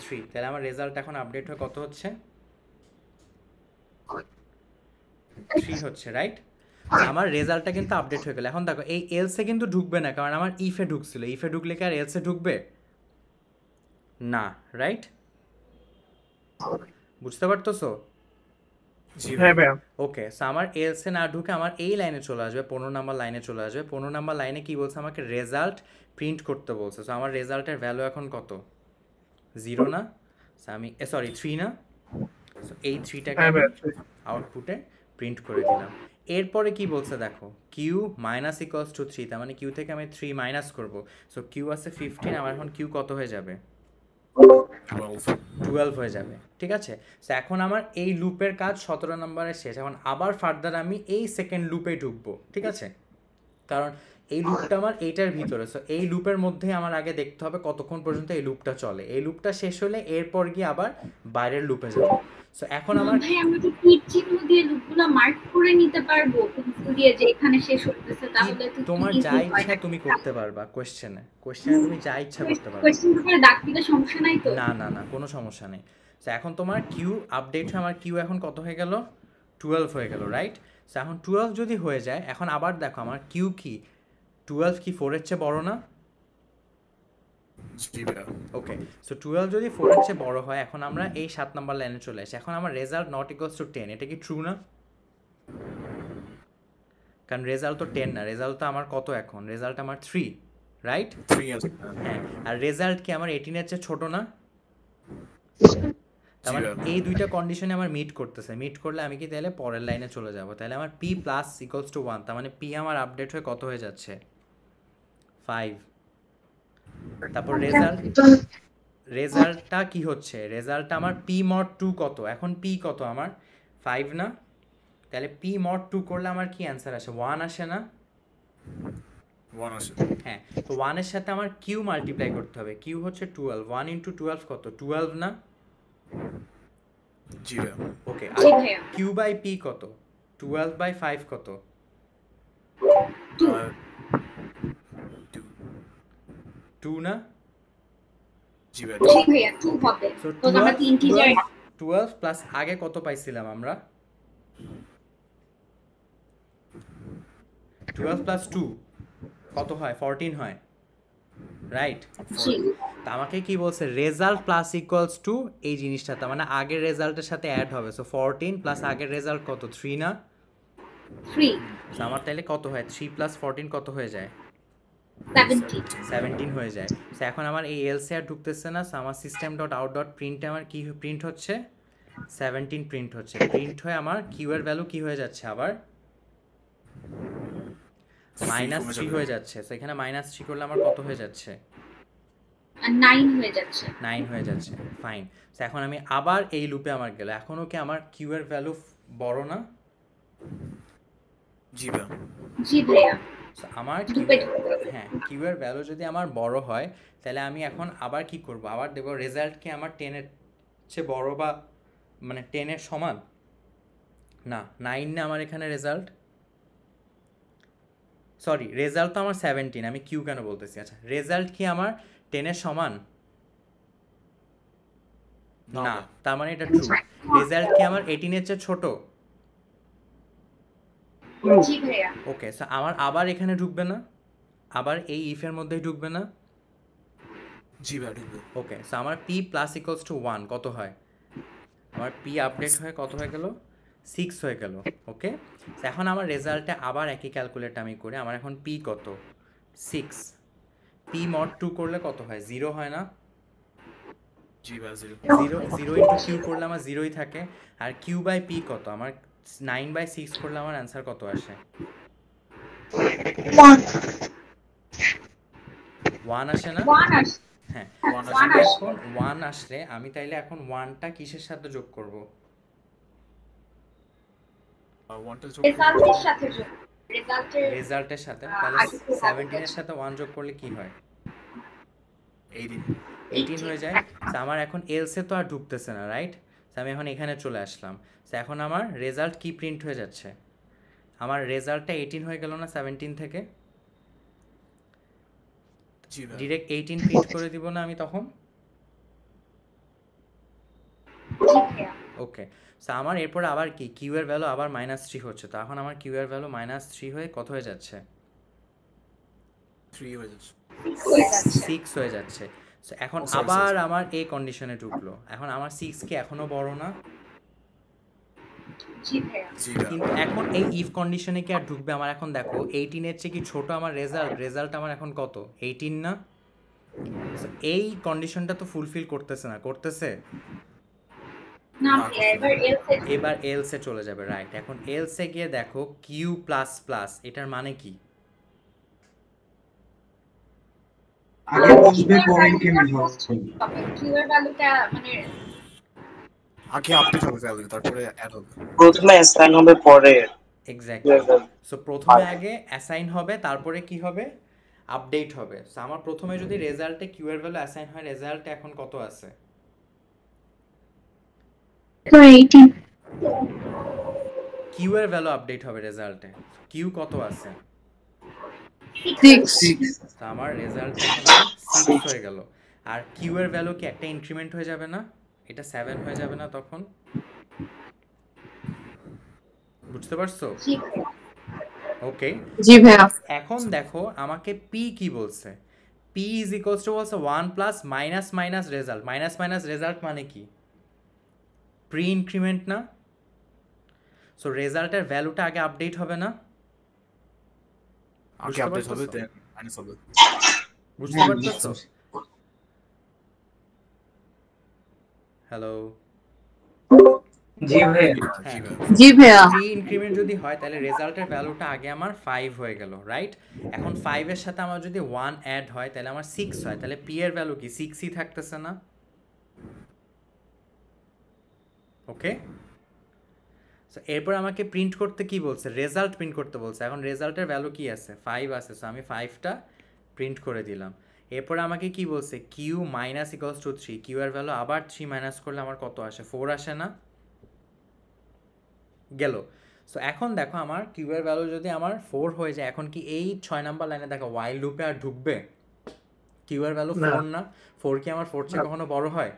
3। তাহলে আমার রেজাল্ট এখন আপডেট হয়ে কত হচ্ছে? 3 হচ্ছে, রাইট? আমার রেজাল্টটা কিন্তু আপডেট হয়ে গেল। এখন দেখো এই এলসে কিন্তু ঢুকবে না, কারণ আমার ইফে ঢুকছিল। ইফে ঢুকলে কি আর এলসে ঢুকবে না, রাইট? বুঝতে পারতেছো? জি হ্যাঁ ভাইয়া। ওকে, সো আমার এলসে না ঢুকে আমার এই লাইনে চলে আসবে, 15 নাম্বার লাইনে চলে আসবে। 15 নাম্বার লাইনে কি বলছে? আমাকে রেজাল্ট প্রিন্ট করতে বলছে। সো আমার রেজাল্টের ভ্যালু এখন কত? 0 না? সো আমি সরি 3 না? সো এই 3টাকে হ্যাঁ আমি ভাইয়া। আউটপুটে প্রিন্ট করে দিলাম। এরপরে কি বলছে দেখো, কিউ মাইনাস ইকুয়ালস টু 3, তার মানে কিউ থেকে আমি 3 মাইনাস করবো। সো কিউ আছে 15, আমার এখন কিউ কত হয়ে যাবে? 12 হয়ে যাবে। ঠিক আছে, সো এখন আমার এই লুপের কাজ 17 নম্বরে শেষ। এখন আবার ফার্দার আমি এই সেকেন্ড লুপে ঢুকবো। ঠিক আছে, কারণ এই লুপটা আমার এইটার ভিতরে। সো এই লুপের মধ্যে আমার আগে দেখতে হবে কতক্ষণ পর্যন্ত এই লুপটা চলে। এই লুপটা শেষ হলে এরপর গিয়ে আবার বাইরের লুপে যাব। সো এখন আমার ভাই আমরা কি তীর চিহ্ন দিয়ে লুপগুলো মার্ক করে নিতে পারবো পেন্সিল দিয়ে যে এখানে শেষ হচ্ছে? তাহলে তো তোমার easy যা হয় ইচ্ছা না? তুমি করতে পারবা। কোশ্চেনে তুমি যা ইচ্ছা করতে পারবা। কোশ্চেন পেপারে দাগ দিলে সমস্যা নাই তো? না না না, কোনো সমস্যা নেই। সো এখন তোমার কিউ আপডেট হয়ে আমার কিউ এখন কত হয়ে গেল? 12 হয়ে গেল, রাইট? সো এখন 12 যদি হয়ে যায়, এখন আবার দেখো আমার কিউ কি 12 কি 4 এর চেয়ে বড় না? জি ভাইয়া। ওকে, সো 12 যদি 4 এর চেয়ে বড় হয়, এখন আমরা এই 7 নাম্বার লাইনে চলে আসি। এখন আমার রেজাল্ট নট ইকুয়ালস টু 10, এটা কি ট্রু না? কারণ রেজাল্ট তো 10 না, রেজাল্ট তো আমার কত এখন? রেজাল্ট আমার 3, রাইট? 3 আছে। হ্যাঁ, আর রেজাল্ট কি আমার 18 এর চেয়ে ছোট না? তার মানে জি, এই দুইটা কন্ডিশনে আমার মিট করতেছে। মিট করলে আমি কি তাহলে পরের লাইনে চলে যাব? তাহলে আমার পি প্লাস ইকুয়ালস টু 1, তার মানে পি আমার আপডেট হয়ে কত হয়ে যাচ্ছে? 5। তারপর রেজাল্টটা কি হচ্ছে? রেজাল্টটা আমার পি মড 2 কত? এখন পি কত আমার? 5 না? তাহলে পি মড 2 করলে আমার কি অ্যান্সার আসে? 1 আসে না? 1 আছে। হ্যাঁ, তো 1 এর সাথে আমার কিউ মাল্টিপ্লাই করতে হবে। কিউ হচ্ছে 12, 1 ইন্টু 12 কত? 12 না? জি ভাইয়া। ওকে, জি আর ভাইয়া। কিউ বাই পি কত? 12 বাই 5 কত? 2 2 না? জি ভাইয়া। জি ভাইয়া 2 হবে। সো তো আমরা 12 ইন্টিজার 12 প্লাস আগে কত পাইছিলাম আমরা? 12 প্লাস 2 কত হয়? 14 হয়, রাইট? জি তা আমাকে কি বলছে? রেজাল্ট প্লাস ইকুয়ালস টু এই জিনিসটা, তার মানে আগের রেজাল্টের সাথে অ্যাড হবে। সো 14 প্লাস আগের রেজাল্ট কত? 3 না? 3 সো আমার তাহলে কত হয়? 3 প্লাস 14 কত হয়ে যায়? 17 17 হয়ে যায়। সো এখন আমার এই এলসে আর ঢুকতেছে না, সো আমার সিস্টেম ডট আউট ডট প্রিন্টে আমার কি প্রিন্ট হচ্ছে 17 প্রিন্ট হচ্ছে। প্রিন্ট হয়ে আমার কিউ এর ভ্যালু কি হয়ে যাচ্ছে আবার -3 হয়ে যাচ্ছে। সো এখানে -3 করলে আমার কত হয়ে যাচ্ছে 9 হয়ে যাচ্ছে। 9 হয়ে যাচ্ছে, ফাইন। সো এখন আমি আবার এই লুপে আমার গেল, এখনও কি আমার কিউ এর ভ্যালু বড় না? জি ভাইয়া। জি ভাইয়া। সো আমার হ্যাঁ কিউ এর ভ্যালু যদি আমার বড় হয় তাহলে আমি এখন আবার কি করব, আবার দেখব রেজাল্ট কি আমার 10 এর চেয়ে বড় বা মানে 10 এর সমান না। 9 না আমার এখানে রেজাল্ট, সরি রেজাল্ট তো আমার 17, আমি কিউ কেন বলতেছি। আচ্ছা রেজাল্ট কি আমার 10 এর সমান না, তার মানে এটা ট্রু। রেজাল্ট কি আমার 18 এর চেয়ে ছোট? জি ভাইয়া। ওকে, সো আমার আবার এখানে ঢুকবে না, আবার এই ইফের মধ্যেই ঢুকবে না? জি ভাইয়া ঢুকবে। ওকে, সো আমার p প্লাস ইকুয়ালস টু 1 কত হয়? আমার p আপডেট হয়ে কত হয়ে গেল 6 হয়ে গেল। ওকে, সো এখন আমার রেজাল্টে আবার একই ক্যালকুলেট আমি করি। আমার এখন p কত 6, p mod 2 করলে কত হয় 0 হয় না? জি ভাইয়া 0 0 ইন্টু কিউ করলে আমার 0ই থাকে। আর কিউ বাই p কত? আমার 9/6 করলে আমার অ্যান্সার কত আসে 1 আসে না? 1 আসে। হ্যাঁ, 1 আমি আসে। এখন 1 আসলে আমি তাইলে এখন 1টা কিসের সাথে যোগ করব? 1টা যোগ রেজাল্টের সাথে যোগ। রেজাল্টের সাথে। তাহলে 17 এর সাথে 1 যোগ করলে কি হয় 18 হয়ে যায়। তো আমার এখন এলসে তো আর ঢুকতেছে না, রাইট? তো আমি এখন এখানে চলে আসলাম। তো এখন আমার রেজাল্ট কি প্রিন্ট হয়ে যাচ্ছে? আমার রেজাল্টটা 18 হয়ে গেল না 17 থেকে? জি ভাইয়া। ডিরেক্ট 18 প্রিন্ট করে দিব না আমি তখন? জি ভাইয়া। ওকে, সো আমার এরপর আবার কি কিউ এর ভ্যালু আবার -3 হচ্ছে। তো এখন আমার কিউ এর ভ্যালু -3 হয়ে কত হয়ে যাচ্ছে 3 হয়ে যাচ্ছে। 6 হয়ে যাচ্ছে। সো এখন Oh, sorry, আবার sorry. আমার এই কন্ডিশনে ঢুকলো। এখন আমার 6 কি এখনো বড় না? জি ভাইয়া। জি ভাইয়া। কিন্তু এখন এই ইফ কন্ডিশনে কি আর ঢুকবে? আমার এখন দেখো 18 এর চেয়ে কি ছোট আমার রেজাল্ট আমার এখন কত 18 না? So, এই কন্ডিশনটা তো ফুলফিল করতেছে না, করতেছে? না ভাইয়া, এবার এলসে চলে যাবে, রাইট? এখন এলসে গিয়ে দেখো কিউ প্লাস প্লাস, এটার মানে কি? আগে বসবে পরে ইনক্রিমেন্ট হবে। কিউ এর ভ্যালুটা মানে আগে আপডেট হবে ভ্যালু, তারপরে অ্যাড হবে। প্রথমে অ্যাসাইন হবে পরে এক্স্যাক্টলি। সো প্রথমে আগে অ্যাসাইন হবে, তারপরে কি হবে আপডেট হবে। সো আমার প্রথমে যদি রেজাল্টে কিউ এর ভ্যালু অ্যাসাইন হয়, রেজাল্টে এখন কত আছে 18 কিউ এর ভ্যালু আপডেট হবে রেজাল্টে। কিউ কত আছে 6 তো আমার রেজাল্ট এখন 6 হয়ে গেল। আর কিউ এর ভ্যালু কি একটা ইনক্রিমেন্ট হয়ে যাবে না? এটা 7 হয়ে যাবে না তখন? বুঝতে পারছো? ওকে, জি ভাইয়া। এখন দেখো আমাকে পি কি বলছে। পি ইজ ইকুয়ালস টু বলছে 1 plus minus minus result. Minus minus result মানে কি প্রি ইনক্রিমেন্ট না? সো রেজাল্টের ভ্যালুটা আগে আপডেট হবে না? আগে আপডেট হবে দেন মাইনাস হবে। বুঝতে পারতেছো? হ্যালো, জি ভাই জি ভাইয়া। জি ভাইয়া। প্রি ইনক্রিমেন্ট যদি হয় তাহলে রেজাল্টের ভ্যালুটা আগে আমার 5 হয়ে গেল, রাইট? এখন 5 এর সাথে আমার যদি 1 অ্যাড হয় তাহলে আমার 6 হয়। তাহলে পি এর ভ্যালু কি 6ই থাকতেছে না? ওকে, সো এরপর আমাকে প্রিন্ট করতে কি বলছে, রেজাল্ট প্রিন্ট করতে বলছে। এখন রেজাল্টের ভ্যালু কি আছে 5 আছে, সো আমি 5টা প্রিন্ট করে দিলাম। এরপর আমাকে কি বলছে Q minus equals to 3। Q এর ভ্যালু আবার 3 মাইনাস করলে আমার কত আসে 4 আসে না? গেল। সো এখন দেখো আমার কিউ এর ভ্যালু যদি আমার 4 হয়ে যায়, এখন কি এই 6 নাম্বার লাইনে দেখো ওয়াইল লুপে আর ঢুকবে? কিউ এর ভ্যালু 4 না? 4 কি আমার 4 চেয়ে কখনো বড় হয়?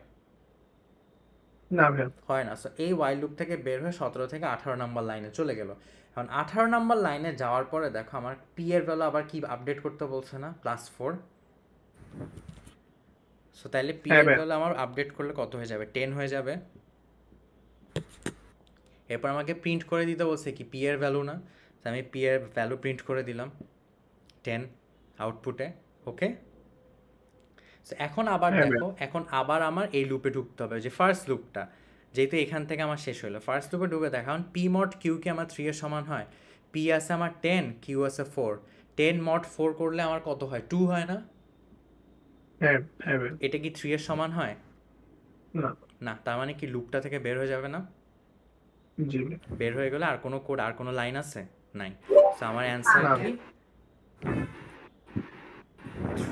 না ভাইয়া। হয় না। সো এই ওয়াইল লুপ থেকে বের হয়ে 17 থেকে 18 নাম্বার লাইনে চলে গেল। এখন 18 নাম্বার লাইনে যাওয়ার পরে দেখো আমার পি এর ভ্যালু আবার কি আপডেট করতে বলছে না +4। সো তাহলে পি এর ভ্যালু আমার আপডেট করলে কত হয়ে যাবে 10 হয়ে যাবে। এরপর আমাকে প্রিন্ট করে দিতে বলছে কি পি এর ভ্যালু না? তো আমি পি এর ভ্যালু প্রিন্ট করে দিলাম 10। আউটপুটে। ওকে, সো এখন আবার হ্যাঁ দেখো, এখন আবার আমার এই লুপে ঢুকতে হবে, যে ফার্স্ট লুপটা যেহেতু এখান থেকে আমার শেষ হলো, ফার্স্ট লুপে ঢুকে দেখো এখন পি মড কিউ কি আমার 3 এর সমান হয়? পি আছে আমার 10, কিউ আছে 4, 10 মড 4 করলে আমার কত হয়? 2 হয় না? হ্যাঁ হ্যাঁ ভাই। এটা কি 3 এর সমান হয়? না। না, তার মানে কি লুপটা থেকে বের হয়ে যাবে না? জি ভাই। বের হয়ে গেলে আর কোনো কোড, আর কোনো লাইন আছে? নাই। সো আমার অ্যান্সার না। কি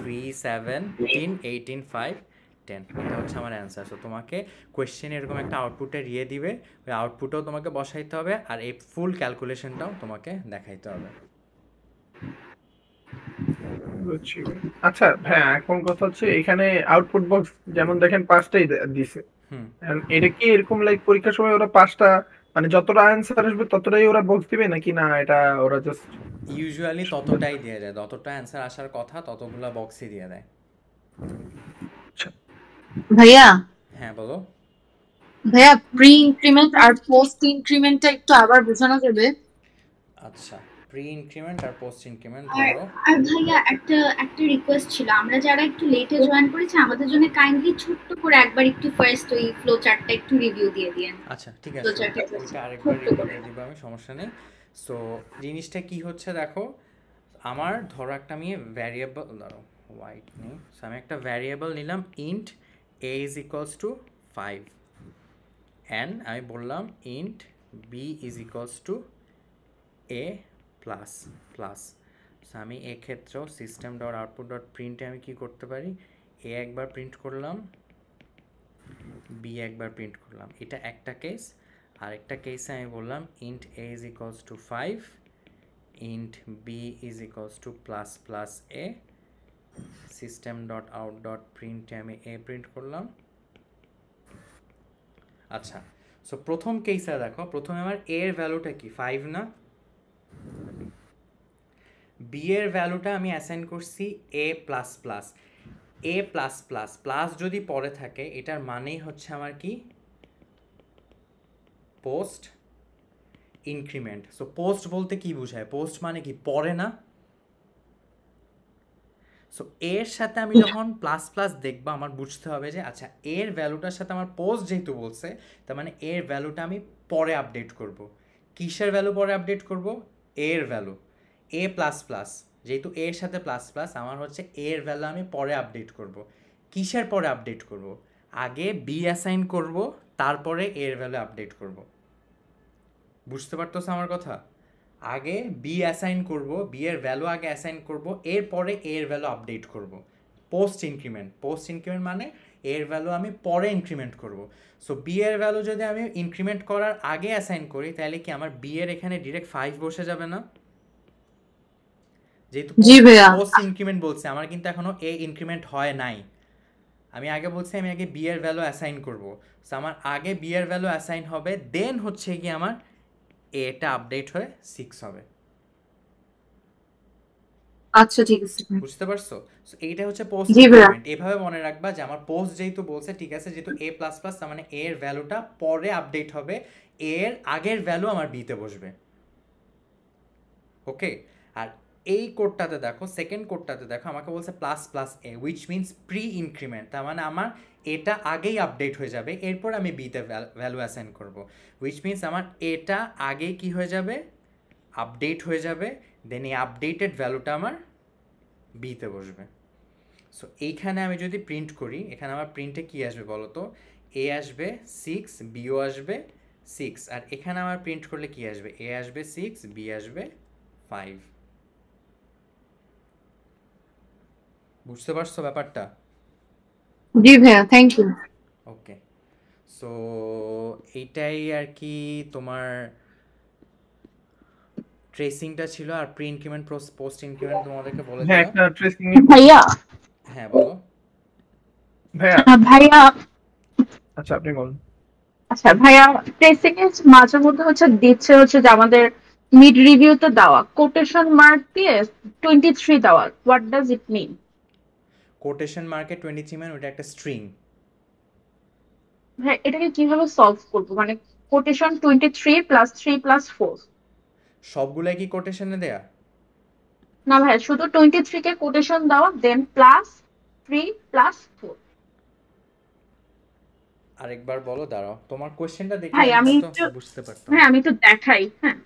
3, 7, 3, 18, 5, 10, এটা হচ্ছে আমার অ্যান্সার। সো তোমাকে কোয়েশ্চেন এরকম একটা আউটপুটে দিয়ে দিবে, ওই আউটপুটও তোমাকে বসাইতে হবে আর এই ফুল ক্যালকুলেশনটাও তোমাকে দেখাইতে হবে। বুঝছি ভাই। আচ্ছা হ্যাঁ, এখন কথা হচ্ছে এখানে আউটপুট বক্স যেমন দেখেন 5টাই দিছে। হুম, এটা কি এরকম লাইক পরীক্ষার সময় ওরা 5টা মানে যতটা অ্যান্সার আসবে ততটাই ওরা বক্স দিবে নাকি না এটা ওরা জাস্ট ইউজুয়ালি ততটাই দিয়ে দেয়, যতটা অ্যান্সার আসার কথা ততগুলো বক্সই দিয়ে দেয়। ভাইয়া হ্যাঁ বলো। ভাইয়া প্রি ইনক্রিমেন্ট আর পোস্ট ইনক্রিমেন্টটা একটু আবার বোঝানো যাবে? আচ্ছা, প্রি ইনক্রিমেন্ট আর পোস্ট ইনক্রিমেন্ট আর ধরো। আর ভাইয়া একটা রিকোয়েস্ট ছিল, আমরা যারা একটু লেটে জয়েন করেছি আমাদের জন্য কাইন্ডলি ছোট্ট করে একবার একটু ফার্স্ট ওই ফ্লো চার্টটা একটু রিভিউ দিয়ে দিয়েন। আচ্ছা ঠিক আছে, ফ্লো চার্টে ওইটা আরেকবার রিভিউ দিয়ে দিব আমি, সমস্যা নেই। সো জিনিসটা কি হচ্ছে দেখো, আমার ধরো একটা আমি ভ্যারিয়েবল, ধরো হোয়াইট নেই, সো আমি একটা ভ্যারিয়েবল নিলাম int A is equals to 5 and আমি বললাম int B is equals to A plus plus. So আমি এক্ষেত্রেও সিস্টেম ডট আউটপুট ডট প্রিন্টে আমি কী করতে পারি, এ একবার প্রিন্ট করলাম, বি একবার প্রিন্ট করলাম, এটা একটা কেস। আরেকটা কেসে আমি বললাম int A is equals to 5 int b is equals to plus plus a, system dot out dot print আমি a প্রিন্ট করলাম। আচ্ছা, সো প্রথম কেসে দেখো, প্রথমে আমার a এর ভ্যালুটা কি 5 না, b এর ভ্যালুটা আমি অ্যাসাইন করছি a plus plus, a plus plus plus যদি পরে থাকে এটার মানেই হচ্ছে আমার কি পোস্ট ইনক্রিমেন্ট। সো পোস্ট বলতে কি বোঝায়, পোস্ট মানে কি পরে না। সো এর সাথে আমি যখন প্লাস প্লাস দেখবো আমার বুঝতে হবে যে আচ্ছা এর ভ্যালুটার সাথে আমার পোস্ট যেহেতু বলছে তার মানে এর ভ্যালুটা আমি পরে আপডেট করব। কিসের ভ্যালু পরে আপডেট করব? এর ভ্যালু, এ প্লাস প্লাস, যেহেতু এর সাথে প্লাস প্লাস আমার হচ্ছে এর ভ্যালু আমি পরে আপডেট করব। কিসের পরে আপডেট করব? আগে বি অ্যাসাইন করব, তারপরে এর ভ্যালু আপডেট করব। বুঝতে পারতেছ আমার কথা? আগে বি অ্যাসাইন করব, বি এর ভ্যালু আগে অ্যাসাইন করব, এরপরে এর ভ্যালু আপডেট করব। পোস্ট ইনক্রিমেন্ট, পোস্ট ইনক্রিমেন্ট মানে এর ভ্যালু আমি পরে ইনক্রিমেন্ট করব। সো বি এর ভ্যালু যদি আমি ইনক্রিমেন্ট করার আগে অ্যাসাইন করি তাহলে কি আমার বি এর এখানে ডিরেক্ট 5 বসে যাবে না? যেহেতু পোস্ট ইনক্রিমেন্ট বলছে, আমার কিন্তু এখনো এ ইনক্রিমেন্ট হয় নাই। আমি আগে বলছি আমি আগে বি এর ভ্যালু অ্যাসাইন করব। সো আমার আগে বি এর ভ্যালু অ্যাসাইন হবে, দেন হচ্ছে কি আমার এটা আপডেট হয়ে 6 হবে। আচ্ছা ঠিক আছে। বুঝতে পারছো? সো এইটা হচ্ছে পোস্ট ইনক্রিমেন্ট। এভাবে মনে রাখবা যে আমার পোস্ট যেহেতু বলছে ঠিক আছে, যেহেতু a প্লাস প্লাস তার মানে এর ভ্যালুটা পরে আপডেট হবে, এর আগের ভ্যালু আমার বিতে বসবে। ওকে, আর এই কোডটাতে দেখো, সেকেন্ড কোডটাতে দেখো আমাকে বলছে plus plus A, which means pre increment, তার মানে আমার এটা আগেই আপডেট হয়ে যাবে, এরপর আমি বিতে ভ্যালু অ্যাসাইন করব। উইচ মিনস আমার এটা আগেই কি হয়ে যাবে, আপডেট হয়ে যাবে, দেন এই আপডেটেড ভ্যালুটা আমার বিতে বসবে। সো এইখানে আমি যদি প্রিন্ট করি, এখানে আমার প্রিন্টে কি আসবে বলো তো? এ আসবে 6, বিও আসবে 6, আর এখানে আমার প্রিন্ট করলে কি আসবে? এ আসবে 6, বি আসবে 5। বুঝতে পারছো ব্যাপারটা? জি ভাইয়া, থ্যাংক ইউ। ওকে, সো এইটাই আর কি তোমার ট্রেসিংটা ছিল, আর প্রি ইনক্রিমেন্ট পোস্ট ইনক্রিমেন্ট তোমাদেরকে বলে দিলাম। হ্যাঁ একটা ট্রেসিং ভাইয়া। হ্যাঁ বলো ভাইয়া। আচ্ছা আপনি বলুন। আচ্ছা ভাইয়া, ট্রেসিং এর মাঝে মধ্যে হচ্ছে দিচ্ছে হচ্ছে যে আমাদের মিড রিভিউতে দেওয়া কোটেশন মার্ক দিয়ে 23 দেওয়া, what does it mean? Quotation মার্কে 23 মানে ওটা একটা স্ট্রিং। হ্যাঁ, এটাকে কিভাবে সলভ করব? মানে কোটেশন 23 প্লাস 3 প্লাস 4 সবগুলাই কি কোটেশনে দেয়া? না ভাই, শুধু 23 কে কোটেশন দেওয়া, দেন প্লাস 3 প্লাস 4। আরেকবার বলো, দাঁড়াও, তোমার কোশ্চেনটা দেখলে ভাই আমি আমি হয়তো একটু, বুঝতে পারতাম। হ্যাঁ আমি একটু দেখাই। হ্যাঁ,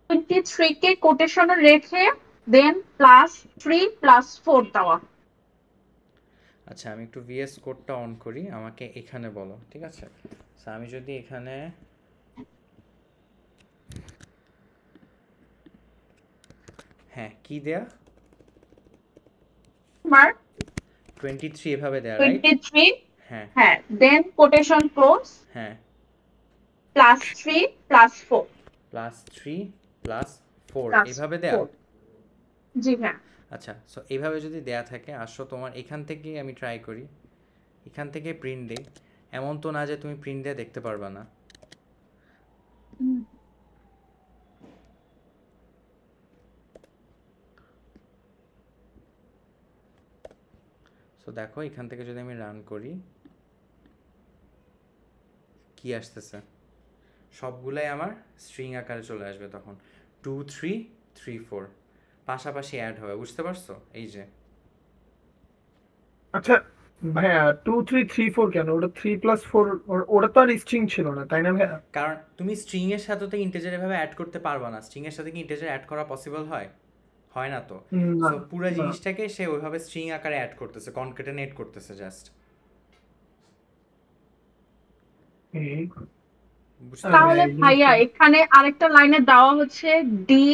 23 কে কোটেশনে রেখে দেন প্লাস 3 প্লাস 4 দেওয়া। আচ্ছা, আমি একটু ভিএস কোডটা অন করি, আমাকে এখানে বলো, ঠিক আছে? আমি যদি এখানে হ্যাঁ, কি দেয়া, তোমার 23 এভাবে দেয়া, রাইট? 23, হ্যাঁ হ্যাঁ, দেন কোটেশন ক্লোজ হ্যাঁ, plus 3 plus 4 plus 3 plus 4 plus এভাবে দেয়া। 4। জি হ্যাঁ। আচ্ছা, সো এইভাবে যদি দেয়া থাকে, আসো তোমার এখান থেকে আমি ট্রাই করি, এখান থেকে প্রিন্ট দিই। এমন তো না যে তুমি প্রিন্ট দিয়ে দেখতে পারবা না। সো দেখো, এখান থেকে যদি আমি রান করি, কি আসতেছে, সবগুলাই আমার স্ট্রিং আকারে চলে আসবে তখন। 2 3 3 4 পাশাপাশি অ্যাড হবে, বুঝতে পারছো? এই যে আচ্ছা ভাইয়া 2 3 3 4 কেন? ওটা 3 প্লাস 4, ওটা তো আর স্ট্রিং ছিল না তাই না ভাইয়া? কারণ তুমি স্ট্রিং এর সাথে তো ইন্টিজার এভাবে অ্যাড করতে পারবা না। স্ট্রিং এর সাথে কি ইন্টিজার অ্যাড করা পসিবল হয়? হয় না তো। না সো পুরো না। জিনিসটাকে সে ওইভাবে স্ট্রিং আকারে অ্যাড করতেছে, কনকেটেনেট করতেছে জাস্ট। বুঝতে তাহলে পারছো? ভাইয়া এখানে আরেকটা লাইনে দেওয়া হচ্ছে ডি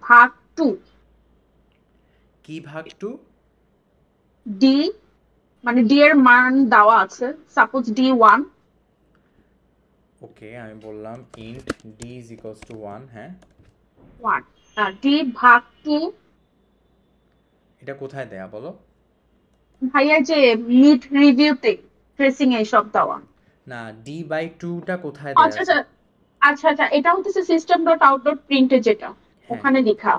ভাগ 2। কি ভাগ 2? ডি মানে ডি এর মান দেওয়া আছে, সাপোজ ডি 1। ওকে, আমি বললাম int D is equals two 1। হ্যাঁ, 1 ডি ভাগ 2। এটা কোথায় দেয়া বলো? ভাইয়া যে মিড রিভিউতে ট্রেসিং এ সব দেওয়া। না, ডি বাই 2টা কোথায় দেয়া আচ্ছা আছে? আচ্ছা আচ্ছা আচ্ছা, এটা হচ্ছে সিস্টেম ডট আউট ডট প্রিন্টে যেটা ওখানে লেখা।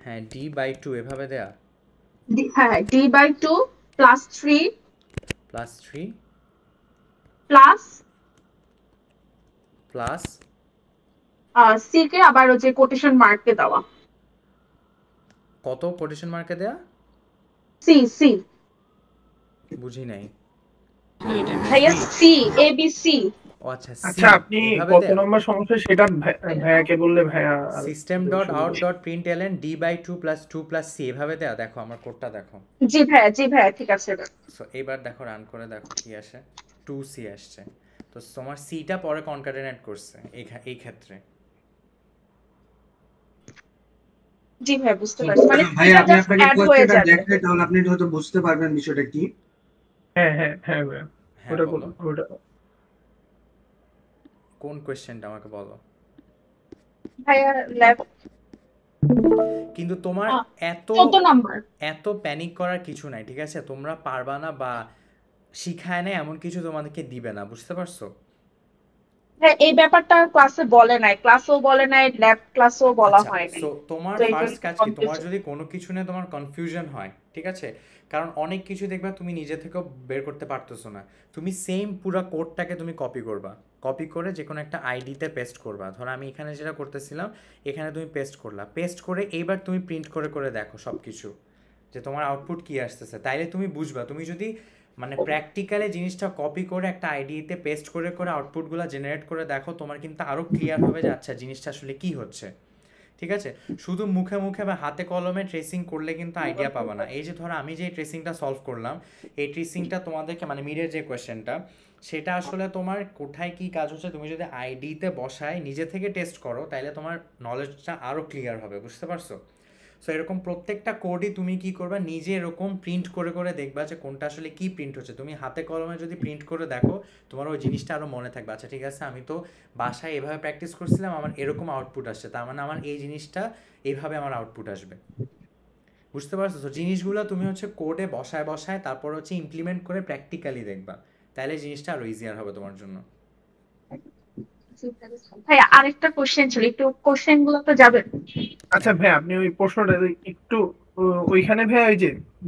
হ্যাঁ, ডি বাই 2 এভাবে দেয়া, হ্যাঁ, D by 2 plus 3 plus 3 plus plus C কে আবার ওই যে কোটেশন মার্কে দেওয়া। কত কোটেশন মার্কে দেয়া? সি সি বুঝি নাই। ভাইয়া সি এ বি সি। ও আচ্ছা, আচ্ছা আপনি কত নম্বর সমস্যা সেটা ভাইয়াকে বললে ভাইয়া। System dot out dot print L N D by 2 plus 2 plus C এভাবে দেয়া। দেখো আমার কোডটা দেখো। জি ভাইয়া ঠিক আছে। সো এবার দেখো, রান করে দেখো কি আসে। 2c আসছে। তো তোমার সিটা পরে কনক্যাটেনেট করছে এই ক্ষেত্রে। জি ভাই, বুঝতে পারছি। মানে ভাই আপনি আপনাকে কোয়েশ্চেনটা দেখলে তাহলে আপনি হয়তো বুঝতে পারবেন বিষয়টা কি। হ্যাঁ হ্যাঁ হ্যাঁ ভাই, ওটা বলো। ওটা কোন কোশ্চেনটা আমাকে বলো ভাইয়া। ল্যাব কিন্তু তোমার এত প্যানিক করার কিছু নাই, ঠিক আছে? তোমরা পারবা না বা শিখায় না এমন কিছু তোমাদেরকে দিবে না, বুঝতে পারছো? হ্যাঁ, এই ব্যাপারটা ক্লাসে বলে নাই, ক্লাসেও বলে নাই, ল্যাব ক্লাসেও বলা হয় নাই। সো তোমার ফার্স্ট কাজ কি, তোমার যদি কোনো কিছু নিয়ে তোমার কনফিউশন হয়, ঠিক আছে? কারণ অনেক কিছু দেখবা তুমি নিজে থেকেও বের করতে পারতেছো না, তুমি সেম পুরো কোডটাকে তুমি কপি করবা, কপি করে যে কোনো একটা আইডিতে পেস্ট করবা। ধরো আমি এখানে যেটা করতেছিলাম, এখানে তুমি পেস্ট করলা, পেস্ট করে এইবার তুমি প্রিন্ট করে করে দেখো সব কিছু যে তোমার আউটপুট কি আসতেছে, তাইলে তুমি বুঝবা। তুমি যদি মানে প্র্যাকটিক্যালি জিনিসটা কপি করে একটা আইডিতে পেস্ট করে করে আউটপুটগুলো জেনারেট করে দেখো, তোমার কিন্তু আরও ক্লিয়ার হবে যে আচ্ছা জিনিসটা আসলে কি হচ্ছে, ঠিক আছে? শুধু মুখে মুখে বা হাতে কলমে ট্রেসিং করলে কিন্তু আইডিয়া পাবা না। এই যে ধরো আমি যে ট্রেসিংটা সলভ করলাম, এই ট্রেসিংটা তোমাদেরকে মানে মিডের যে কোয়েশ্চেনটা, সেটা আসলে তোমার কোথায় কি কাজ হচ্ছে তুমি যদি আইডিতে বসায় নিজে থেকে টেস্ট করো, তাইলে তোমার নলেজটা আরও ক্লিয়ার হবে, বুঝতে পারছো? সো এরকম প্রত্যেকটা কোডই তুমি কি করবা, নিজে এরকম প্রিন্ট করে করে দেখবা যে কোনটা আসলে কি প্রিন্ট হচ্ছে। তুমি হাতে কলমে যদি প্রিন্ট করে দেখো, তোমার ওই জিনিসটা আরও মনে থাকবে। আচ্ছা ঠিক আছে, আমি তো বাসায় এভাবে প্র্যাকটিস করছিলাম, আমার এরকম আউটপুট আসছে, তার মানে আমার এই জিনিসটা এইভাবে আমার আউটপুট আসবে, বুঝতে পারছো? তো জিনিসগুলো তুমি হচ্ছে কোডে বসায় বসায় তারপর হচ্ছে ইমপ্লিমেন্ট করে প্র্যাকটিক্যালি দেখবা, তাহলে জিনিসটা আরও ইজিয়ার হবে তোমার জন্য। ভাই আরেকটা কোশ্চেন ছিল, একটু কোশ্চেন গুলো তো যাবে। আচ্ছা ভাই আপনি ওই প্রশ্নটা একটু ওইখানে ভাই ওই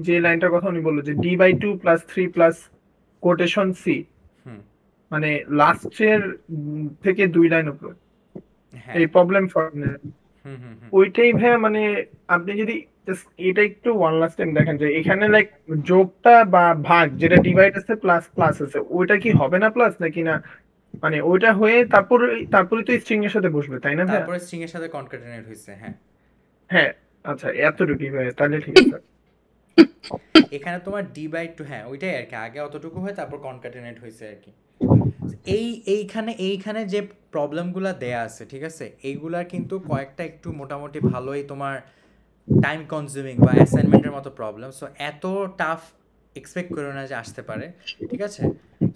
যে লাইনটার কথা উনি বললো যে d/2 + 3 + কোটেশন c, মানে লাস্টের থেকে 2 লাইন উপরে হ্যাঁ এই প্রবলেম ফর্মুলা হুম হুম হুম ওইটাই ভাইয়া মানে আপনি যদি just এটা একটু ওয়ান লাস্ট টাইম দেখেন যে এখানে লাইক যোগটা বা ভাগ যেটা ডিভাইড আছে প্লাস প্লাস আছে ওইটা কি হবে না প্লাস নাকি না মানে ওইটা হয়ে তারপরে তো স্ট্রিং এর সাথে বসবে তাই না ভাইয়া? তারপরে স্ট্রিং এর সাথে কনক্যাটেনেট হইছে হ্যাঁ হ্যাঁ আচ্ছা এতটুকুই ভাইয়া তাহলে ঠিক আছে। এখানে তোমার d/2 হ্যাঁ ওইটাই আর কি আগে অতটুকু হয় তারপর কনক্যাটেনেট হয়েছে আর কি এইখানে যে প্রবলেমগুলো দেয়া আছে ঠিক আছে এইগুলার কিন্তু কয়েকটা একটু মোটামুটি ভালোই তোমার টাইম কনজিউমিং বা অ্যাসাইনমেন্টের মতো প্রবলেম সো এত টাফ এক্সপেক্ট করো না যে আসতে পারে ঠিক আছে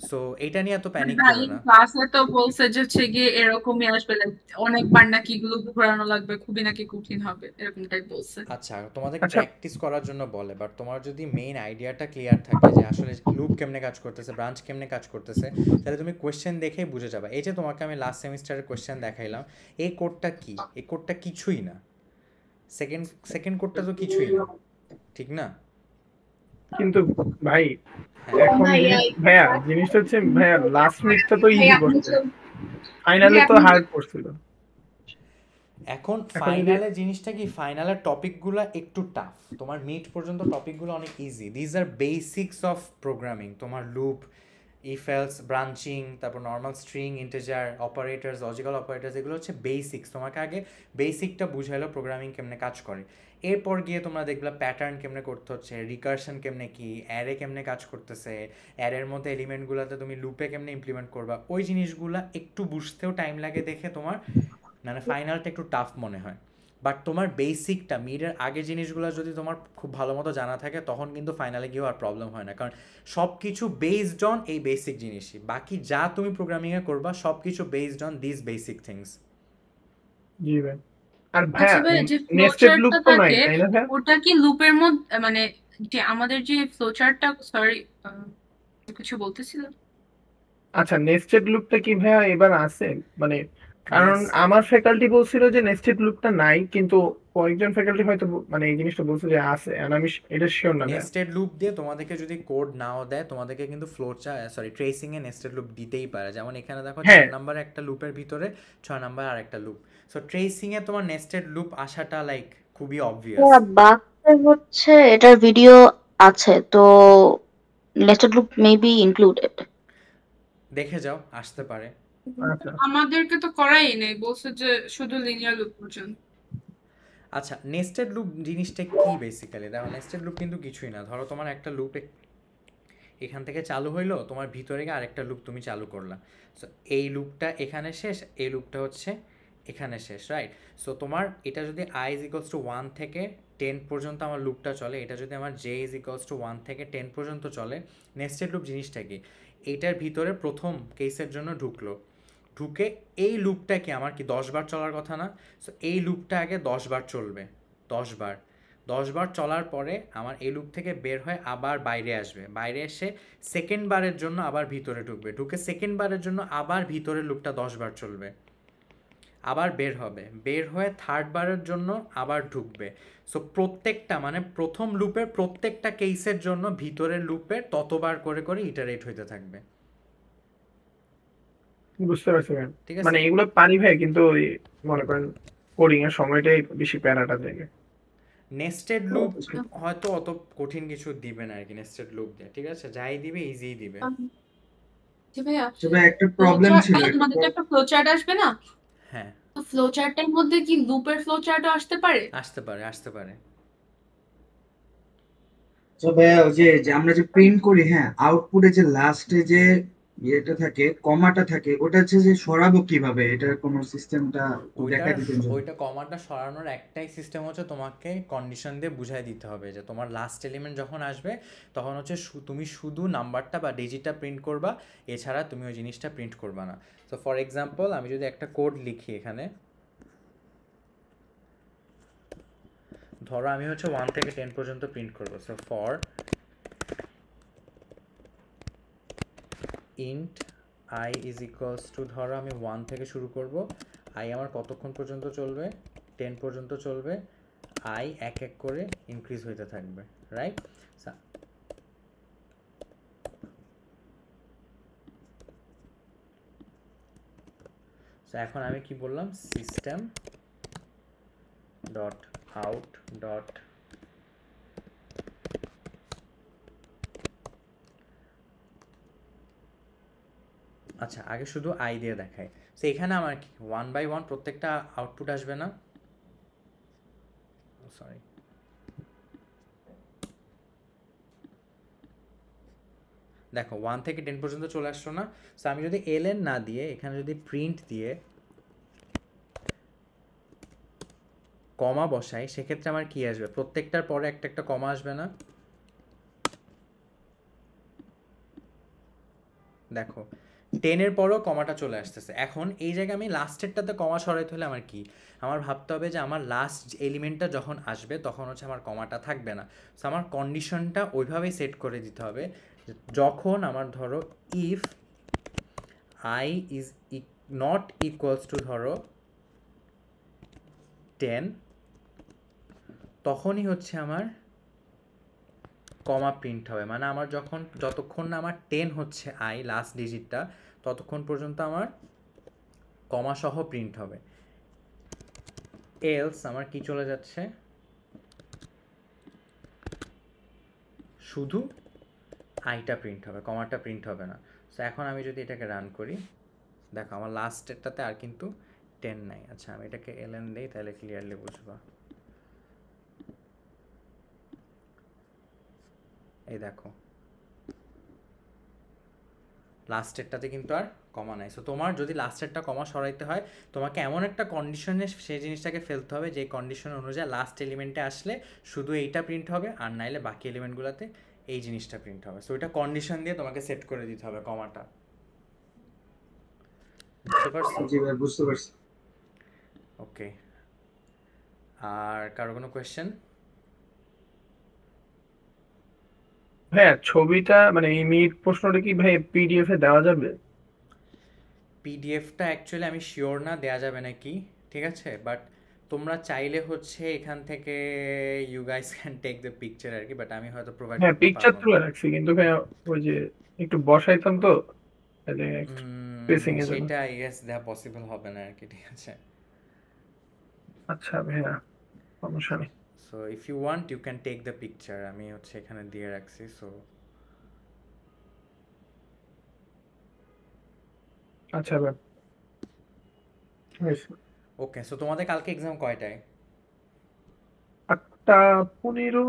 সো এইটা নিয়ে এত প্যানিক ভাই করো না ক্লাসে তো বলছে যে হচ্ছে গিয়ে এরকমই আসবে like অনেকবার নাকি এগুলো ঘোরানো লাগবে খুবই নাকি কঠিন হবে এরকমটাই বলছে। আচ্ছা তোমাদের আচ্ছা প্র্যাকটিস করার জন্য বলে বাট তোমার যদি মেইন আইডিয়াটা ক্লিয়ার থাকে যে আসলে লুপ কেমনে কাজ করতেছে ব্রাঞ্চ কেমনে কাজ করতেছে তাহলে তুমি কোয়েশ্চেন দেখেই বুঝে যাবে এই যে তোমাকে আমি লাস্ট সেমিস্টারের কোয়েশ্চেন দেখাইলাম এই কোডটা কি এই কোডটা কিছুই না সেকেন্ড কোডটা তো কিছুই না ঠিক না কিন্তু ভাই হ্যাঁ এখন ভাইয়া জিনিসটা হচ্ছে ভাইয়া লাস্ট মিনিটটা তো ইজি করছে ফাইনালে তো হার্ড করছিল এখন এখন যদি ফাইনালের জিনিসটা কি ফাইনালের টপিকগুলো একটু টাফ তোমার মিড পর্যন্ত টপিকগুলো অনেক easy these are basics of programming তোমার লুপ ইফ এলস ব্রাঞ্চিং তারপর normal string integer operators logical operators এগুলো হচ্ছে বেসিক্স তোমাকে আগে বেসিকটা বুঝাইলো প্রোগ্রামিং কেমনে কাজ করে এরপর গিয়ে তোমরা দেখলা প্যাটার্ন কেমনে করতে হচ্ছে রিকারশন কেমনে কি অ্যারে কেমনে কাজ করতেছে অ্যারের মধ্যে এলিমেন্টগুলোতে তুমি লুপে কেমনে ইমপ্লিমেন্ট করবা ওই জিনিসগুলো একটু বুঝতেও টাইম লাগে দেখে তোমার মানে ফাইনালটা একটু টাফ মনে হয় বাট তোমার বেসিকটা মিডের আগে জিনিসগুলো যদি তোমার খুব ভালো মতো জানা থাকে তখন কিন্তু ফাইনালে গিয়েও আর প্রবলেম হয় না কারণ সব কিছু বেসড অন এই বেসিক জিনিসই বাকি যা তুমি প্রোগ্রামিংয়ে করবা সব কিছু based on this basic things জি ভাই আর আচ্ছা ভাইয়া ভাই যে নেস্টেড লুপ ফ্লোচার্টটা তো নাই থাকে তাই না ভাইয়া? ওটা কি লুপের মধ্যে মানে যে আমাদের যে ফ্লোচার্টটা সরি কিছু বলতেছিল? আচ্ছা নেস্টেড লুপটা কি ভাইয়া এবার আছে মানে কারণ নেক্সট আমার ফ্যাকাল্টি বলছিল যে নেস্টেড লুপটা নাই কিন্তু কয়েকজন ফ্যাকাল্টি হয়তো মানে এই জিনিসটা বলছে যে আছে আর আমি এটা শিওর না ভাইয়া। নেস্টেড লুপ দিয়ে তোমাদেরকে যদি কোড নাও দেয় তোমাদেরকে কিন্তু ট্রেসিং এ নেস্টেড লুপ দিতেই পারে যেমন এখানে দেখো হ্যাঁ 4 নাম্বার একটা লুপের ভিতরে 6 নাম্বার আর একটা লুপ সো ট্রেসিং এ তোমার নেস্টেড লুপ আসাটা লাইক খুবই অবভিয়াস বাক্সে হচ্ছে এটার ভিডিও আছে তো নেস্টেড লুপ মেবি ইনক্লুডেড। দেখে যাও আসতে পারে আচ্ছা আমাদেরকে তো করাই নেই বলছে যে শুধু লিনিয়ার লুপ পর্যন্ত। আচ্ছা নেস্টেড লুপ জিনিসটা কি বেসিক্যালি দেখো নেস্টেড লুপ কিন্তু কিছুই না ধরো তোমার একটা লুপ এখান থেকে চালু হইলো তোমার ভিতরে গিয়ে আরেকটা লুপ তুমি চালু করলা সো এই লুপটা এখানে শেষ এই লুপটা হচ্ছে এখানে শেষ রাইট সো তোমার এটা যদি i is equals to 1 থেকে 10 পর্যন্ত আমার লুপটা চলে এটা যদি আমার j is equals to 1 থেকে 10 পর্যন্ত চলে নেস্টেড লুপ জিনিসটা কি এইটার ভিতরে প্রথম কেসের জন্য ঢুকে এই লুপটা কি আমার কি 10 বার চলার কথা না সো এই লুপটা আগে 10 বার চলবে 10 বার চলার পরে আমার এই লুপ থেকে বের হয়ে আবার বাইরে আসবে বাইরে এসে সেকেন্ড বারের জন্য আবার ভিতরে ঢুকে সেকেন্ড বারের জন্য আবার ভিতরের লুপটা 10 বার চলবে আবার বের হয়ে থার্ড বারের জন্য আবার ঢুকবে সো প্রত্যেকটা মানে প্রথম লুপের প্রত্যেকটা কেসের জন্য ভিতরের লুপের ততবার করে করে ইটারেট হইতে থাকবে বুঝতে পারছি ভাই ঠিক আছে মানে এগুলো পারি ভাই কিন্তু ওই মনে করেন কোডিং এর সময়টাই বেশি প্যারাটা দেয়। নেস্টেড লুপ হয়তো অত কঠিন কিছু দিবে না আর কি নেস্টেড লুপ দিয়ে ঠিক আছে যাই দিবে ইজি দিবে জি ভাইয়া তবে একটা প্রবলেম ছিল তোমাদের তো একটা ফ্লোচার্ট আসবে না হ্যাঁ তো ফ্লোচার্টের মধ্যে কি লুপের ফ্লোচার্টও আসতে পারে? আসতে পারে তবে ওই যে আমরা যে প্রিন্ট করি হ্যাঁ আউটপুটে যে লাস্টে যে ইয়েটা থাকে কমাটা থাকে ওটা হচ্ছে যে সরাবো কিভাবে এটার কোনো সিস্টেমটা দেখা দিতেন যদি। ওইটা কমাটা সরানোর একটাই সিস্টেম হচ্ছে তোমাকে কন্ডিশন দিয়ে বুঝাই দিতে হবে যে তোমার লাস্ট এলিমেন্ট যখন আসবে তখন হচ্ছে তুমি শুধু নাম্বারটা বা ডিজিটটা প্রিন্ট করবা এছাড়া তুমি ওই জিনিসটা প্রিন্ট করবা না সো ফর এক্সাম্পল আমি যদি একটা কোড লিখি এখানে ধরো আমি হচ্ছে 1 থেকে 10 পর্যন্ত প্রিন্ট করবো so for int I is equals to ধরো আমি 1 থেকে শুরু করব I আমার কতক্ষণ পর্যন্ত চলবে 10 পর্যন্ত চলবে I এক এক করে ইনক্রিজ হইতে থাকবে রাইট সো এখন আমি কি বললাম, সিস্টেম ডট আউট ডট আচ্ছা আগে শুধু আই দিয়ে দেখাই। সো এখানে আমার কি 1 বাই 1 প্রত্যেকটা আউটপুট আসবে না, সরি দেখো 1 থেকে 10 পর্যন্ত চলে আসলো না। সো আমি যদি ln না দিয়ে এখানে যদি প্রিন্ট দিয়ে কমা বসাই, সেক্ষেত্রে আমার কি আসবে, প্রত্যেকটার পরে একটা একটা কমা আসবে না? দেখো 10 এর পরেও কমাটা চলে আসতেছে। এখন এই জায়গায় আমি লাস্টেরটাতে কমা সরাইতে হলে আমার কি, আমার ভাবতে হবে যে আমার লাস্ট এলিমেন্টটা যখন আসবে তখন হচ্ছে আমার কমাটা থাকবে না। সো আমার কন্ডিশনটা ওইভাবেই সেট করে দিতে হবে, যখন আমার ধরো if I is not equals to ধরো 10, তখনই হচ্ছে আমার কমা প্রিন্ট হবে। মানে আমার যতক্ষণ না আমার 10 হচ্ছে আই লাস্ট ডিজিটটা, ততক্ষণ পর্যন্ত আমার কমা সহ প্রিন্ট হবে। এলস আমার কি চলে যাচ্ছে, শুধু আইটা প্রিন্ট হবে, কমাটা প্রিন্ট হবে না। সো এখন আমি যদি এটাকে রান করি, দেখো আমার লাস্টেরটাতে আর কিন্তু 10 নাই। আচ্ছা আমি এটাকে ln দেই, তাহলে ক্লিয়ারলি বুঝবা। এই দেখো লাস্টেরটাতে কিন্তু আর কমা নাই। সো তোমার যদি লাস্টেরটা কমা সরাইতে হয়, তোমাকে এমন একটা কন্ডিশনে সেই জিনিসটাকে ফেলতে হবে যে কন্ডিশন অনুযায়ী লাস্ট এলিমেন্টে আসলে শুধু এইটা প্রিন্ট হবে, আর নাইলে বাকি এলিমেন্টগুলোতে এই জিনিসটা প্রিন্ট হবে। সো এটা কন্ডিশন দিয়ে তোমাকে সেট করে দিতে হবে কমাটা। বুঝতে পারছো? জি ভাই বুঝতে পারছি। ওকে, আর কারো কোনো কোয়েশ্চেন? হ্যাঁ, ছবিটা মানে এই মিড প্রশ্নটা কি ভাই পিডিএফ এ দেওয়া যাবে? পিডিএফটা অ্যাকচুয়ালি আমি শিওর না দেয়া যাবে নাকি, ঠিক আছে, বাট তোমরা চাইলে হচ্ছে এখান থেকে you guys can take the picture আর কি, বাট আমি হয়তো প্রোভাইড হ্যাঁ, করতে পিকচার পারবো না। তুলে রাখছি কিন্তু ভাই ওই যে একটু বসাইতাম তো, তাহলে স্পেসিং এর জন্য। সেটা ইয়েস দেওয়া পসিবল হবে না আর কি, ঠিক আছে। আচ্ছা ভাইয়া, সমস্যা নেই। So if you want you can take the picture, আমি হচ্ছে এখানে দিয়ে রাখছি। সো আচ্ছা ভাই, ওকে, সো তোমাদের কালকে এক্সাম কয়টায়? 8:15।